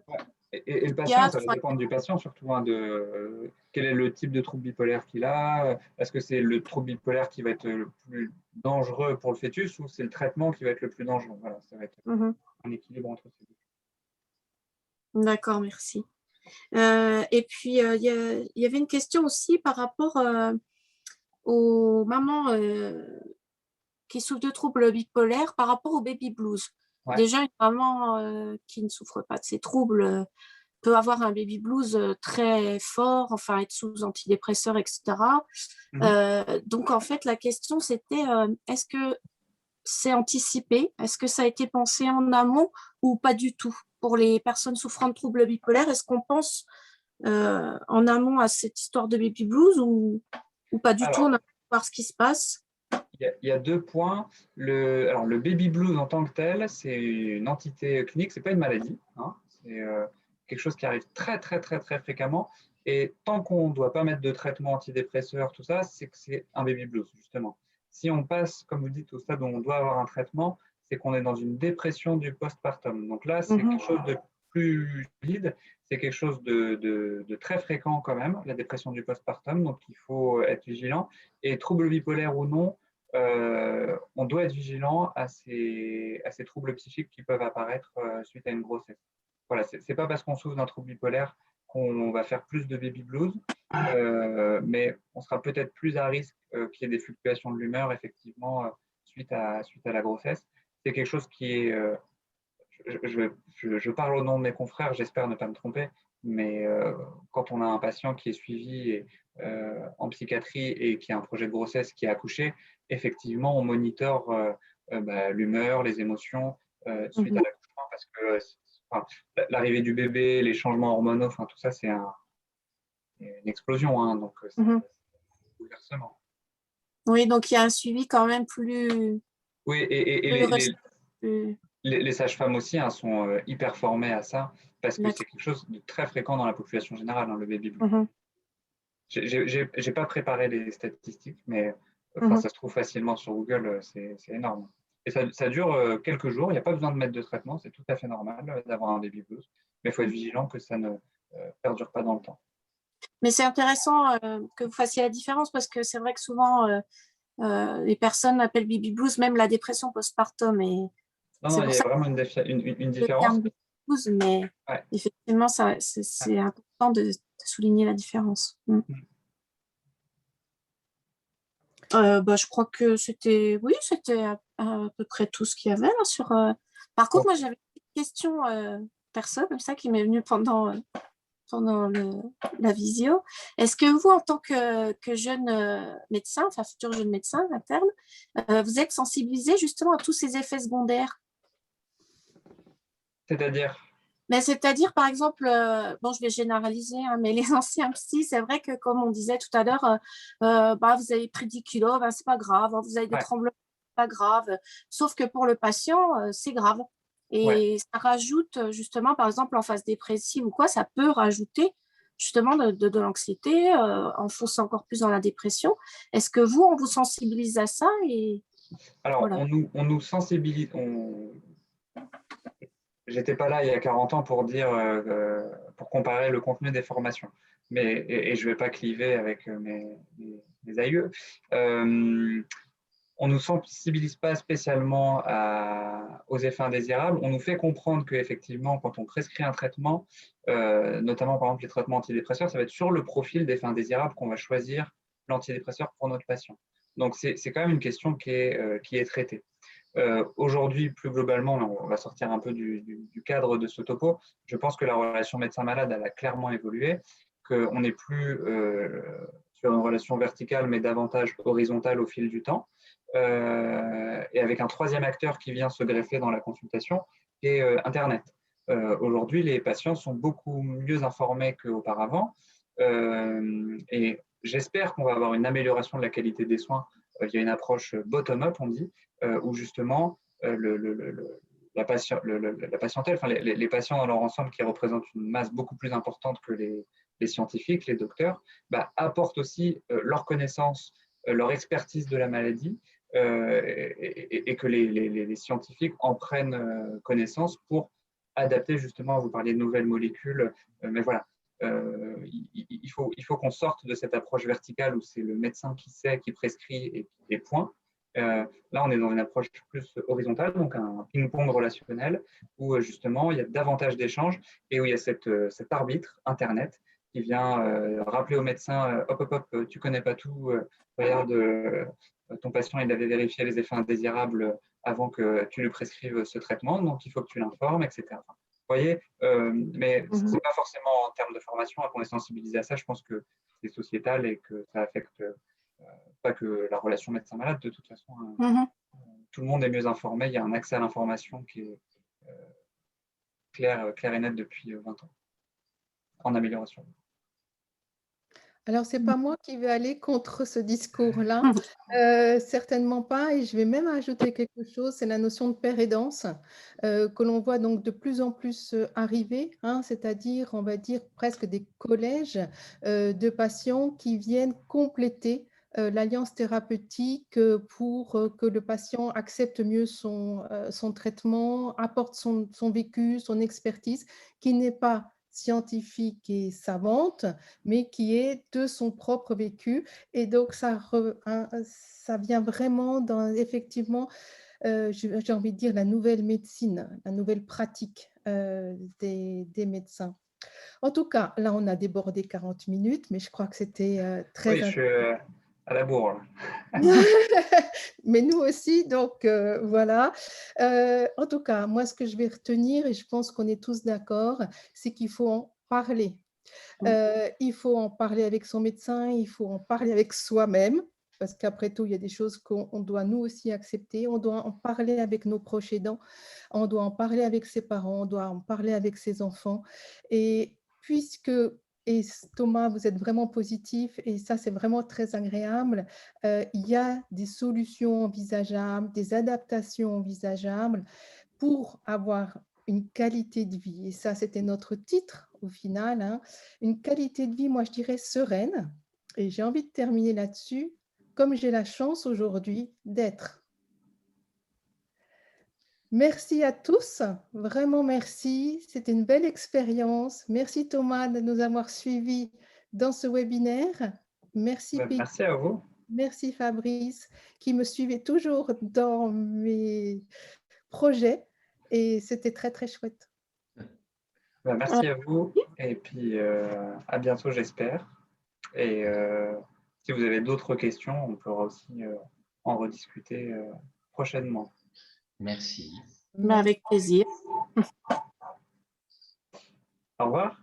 C: Et le patient, ça va dépendre du patient surtout, de quel est le type de trouble bipolaire qu'il a. Est-ce que c'est le trouble bipolaire qui va être le plus dangereux pour le fœtus ou c'est le traitement qui va être le plus dangereux? Voilà, ça va être un équilibre entre ces deux.
A: D'accord, merci. Et puis, il y avait une question aussi par rapport aux mamans qui souffrent de troubles bipolaires par rapport au baby blues. Ouais. Déjà, une maman qui ne souffre pas de ces troubles peut avoir un baby blues très fort, enfin être sous antidépresseurs, etc. Donc, en fait, la question, c'était est-ce que c'est anticipé? Est-ce que ça a été pensé en amont ou pas du tout? Pour les personnes souffrant de troubles bipolaires, est-ce qu'on pense en amont à cette histoire de baby blues ou pas du tout? On a voir ce qui se passe.
C: Il y a 2 points. Le baby blues en tant que tel, c'est une entité clinique, ce n'est pas une maladie. C'est quelque chose qui arrive très, très, très, très fréquemment. Et tant qu'on ne doit pas mettre de traitement antidépresseur, tout ça, c'est que c'est un baby blues, justement. Si on passe, comme vous dites, au stade où on doit avoir un traitement, c'est qu'on est dans une dépression du postpartum. Donc là, c'est quelque chose de plus vide, c'est quelque chose de très fréquent quand même, la dépression du postpartum, donc il faut être vigilant. Et troubles bipolaires ou non, on doit être vigilant à ces troubles psychiques qui peuvent apparaître suite à une grossesse. Voilà, c'est pas parce qu'on souffre d'un trouble bipolaire qu'on va faire plus de baby blues, mais on sera peut-être plus à risque qu'il y ait des fluctuations de l'humeur, effectivement, suite à la grossesse. C'est quelque chose qui est, je parle au nom de mes confrères, j'espère ne pas me tromper, mais quand on a un patient qui est suivi en psychiatrie et qui a un projet de grossesse qui est accouché, effectivement, on monitore l'humeur, les émotions suite à l'accouchement, parce que l'arrivée du bébé, les changements hormonaux, tout ça, c'est une explosion, donc c'est un bouleversement.
A: Oui, donc il y a un suivi quand même plus...
C: Oui, et Les sages-femmes aussi sont hyper formées à ça, parce que c'est quelque chose de très fréquent dans la population générale, le baby blues. J'ai pas préparé les statistiques, mais ça se trouve facilement sur Google, c'est énorme. Et ça dure quelques jours, il n'y a pas besoin de mettre de traitement, c'est tout à fait normal d'avoir un baby blues, mais il faut être vigilant que ça ne perdure pas dans le temps.
A: Mais c'est intéressant que vous fassiez la différence, parce que c'est vrai que souvent, les personnes appellent baby blues, même la dépression postpartum. Et
C: non, il y a vraiment une différence.
A: Baby blues, mais effectivement, c'est important de souligner la différence. Je crois que c'était à peu près tout ce qu'il y avait là sur. Par contre, moi j'avais une question perso comme ça qui m'est venue pendant la visio. Est-ce que vous, en tant que jeune médecin, enfin futur jeune médecin à terme, vous êtes sensibilisé justement à tous ces effets secondaires?
C: C'est-à-dire?
A: C'est-à-dire, par exemple, je vais généraliser, mais les anciens psys, c'est vrai que, comme on disait tout à l'heure, vous avez pris 10 kilos, c'est pas grave, vous avez des tremblements, c'est pas grave. Sauf que pour le patient, c'est grave. Et ça rajoute, justement, par exemple, en phase dépressive ou quoi, ça peut rajouter justement de l'anxiété, enfoncer encore plus dans la dépression. Est-ce que vous, on vous sensibilise à ça
C: Alors, voilà. on nous sensibilise. J'étais pas là il y a 40 ans pour dire, pour comparer le contenu des formations, et je vais pas cliver avec mes aïeux. On nous sensibilise pas spécialement aux effets indésirables. On nous fait comprendre qu'effectivement, quand on prescrit un traitement, notamment par exemple les traitements antidépresseurs, ça va être sur le profil d'effets indésirables qu'on va choisir l'antidépresseur pour notre patient. Donc c'est quand même une question qui est traitée. Aujourd'hui, plus globalement, on va sortir un peu du cadre de ce topo. Je pense que la relation médecin-malade, elle a clairement évolué, qu'on n'est plus sur une relation verticale, mais davantage horizontale au fil du temps. Et avec un troisième acteur qui vient se greffer dans la consultation, qui est Internet. Aujourd'hui, les patients sont beaucoup mieux informés qu'auparavant. Et j'espère qu'on va avoir une amélioration de la qualité des soins via une approche bottom-up, on dit, où justement la patientèle, enfin les patients dans leur ensemble qui représentent une masse beaucoup plus importante que les scientifiques, les docteurs, apportent aussi leur connaissance, leur expertise de la maladie et que les scientifiques en prennent connaissance pour adapter justement, vous parliez de nouvelles molécules, mais voilà. Il faut qu'on sorte de cette approche verticale où c'est le médecin qui sait, qui prescrit et point. Là, on est dans une approche plus horizontale, donc un ping-pong relationnel où justement il y a davantage d'échanges et où il y a cet arbitre, Internet, qui vient rappeler au médecin hop, tu connais pas tout, regarde, ton patient il avait vérifié les effets indésirables avant que tu lui prescrives ce traitement, donc il faut que tu l'informes, etc. Vous voyez, mais ce n'est pas forcément en termes de formation qu'on est sensibilisé à ça. Je pense que c'est sociétal et que ça affecte pas que la relation médecin-malade. De toute façon, tout le monde est mieux informé. Il y a un accès à l'information qui est clair et net depuis 20 ans, en amélioration.
B: Alors, ce n'est pas moi qui vais aller contre ce discours-là, certainement pas, et je vais même ajouter quelque chose, c'est la notion de pair aidance que l'on voit donc de plus en plus arriver, c'est-à-dire, on va dire, presque des collèges de patients qui viennent compléter l'alliance thérapeutique pour que le patient accepte mieux son traitement, apporte son vécu, son expertise, qui n'est pas scientifique et savante, mais qui est de son propre vécu. Et donc, ça vient vraiment dans, effectivement, j'ai envie de dire, la nouvelle médecine, la nouvelle pratique des médecins. En tout cas, là, on a débordé 40 minutes, mais je crois que c'était très
C: intéressant. Oui, je suis à la bourre.
B: Mais nous aussi, donc voilà. En tout cas, moi, ce que je vais retenir, et je pense qu'on est tous d'accord, c'est qu'il faut en parler. Il faut en parler avec son médecin, il faut en parler avec soi-même, parce qu'après tout, il y a des choses qu'on doit nous aussi accepter. On doit en parler avec nos proches aidants, on doit en parler avec ses parents, on doit en parler avec ses enfants. Et puisque... Et Thomas, vous êtes vraiment positif et ça, c'est vraiment très agréable. Il y a des solutions envisageables, des adaptations envisageables pour avoir une qualité de vie. Et ça, c'était notre titre au final, hein. Une qualité de vie, moi, je dirais sereine. Et j'ai envie de terminer là-dessus, comme j'ai la chance aujourd'hui d'être. Merci à tous, vraiment merci. C'était une belle expérience. Merci Thomas de nous avoir suivis dans ce webinaire. Merci Peggy.
C: Merci à vous.
B: Merci Fabrice, qui me suivait toujours dans mes projets. Et c'était très, très chouette.
C: Merci à vous. Et puis, à bientôt, j'espère. Et si vous avez d'autres questions, on pourra aussi en rediscuter prochainement.
D: Merci.
A: Mais avec plaisir.
C: Au revoir.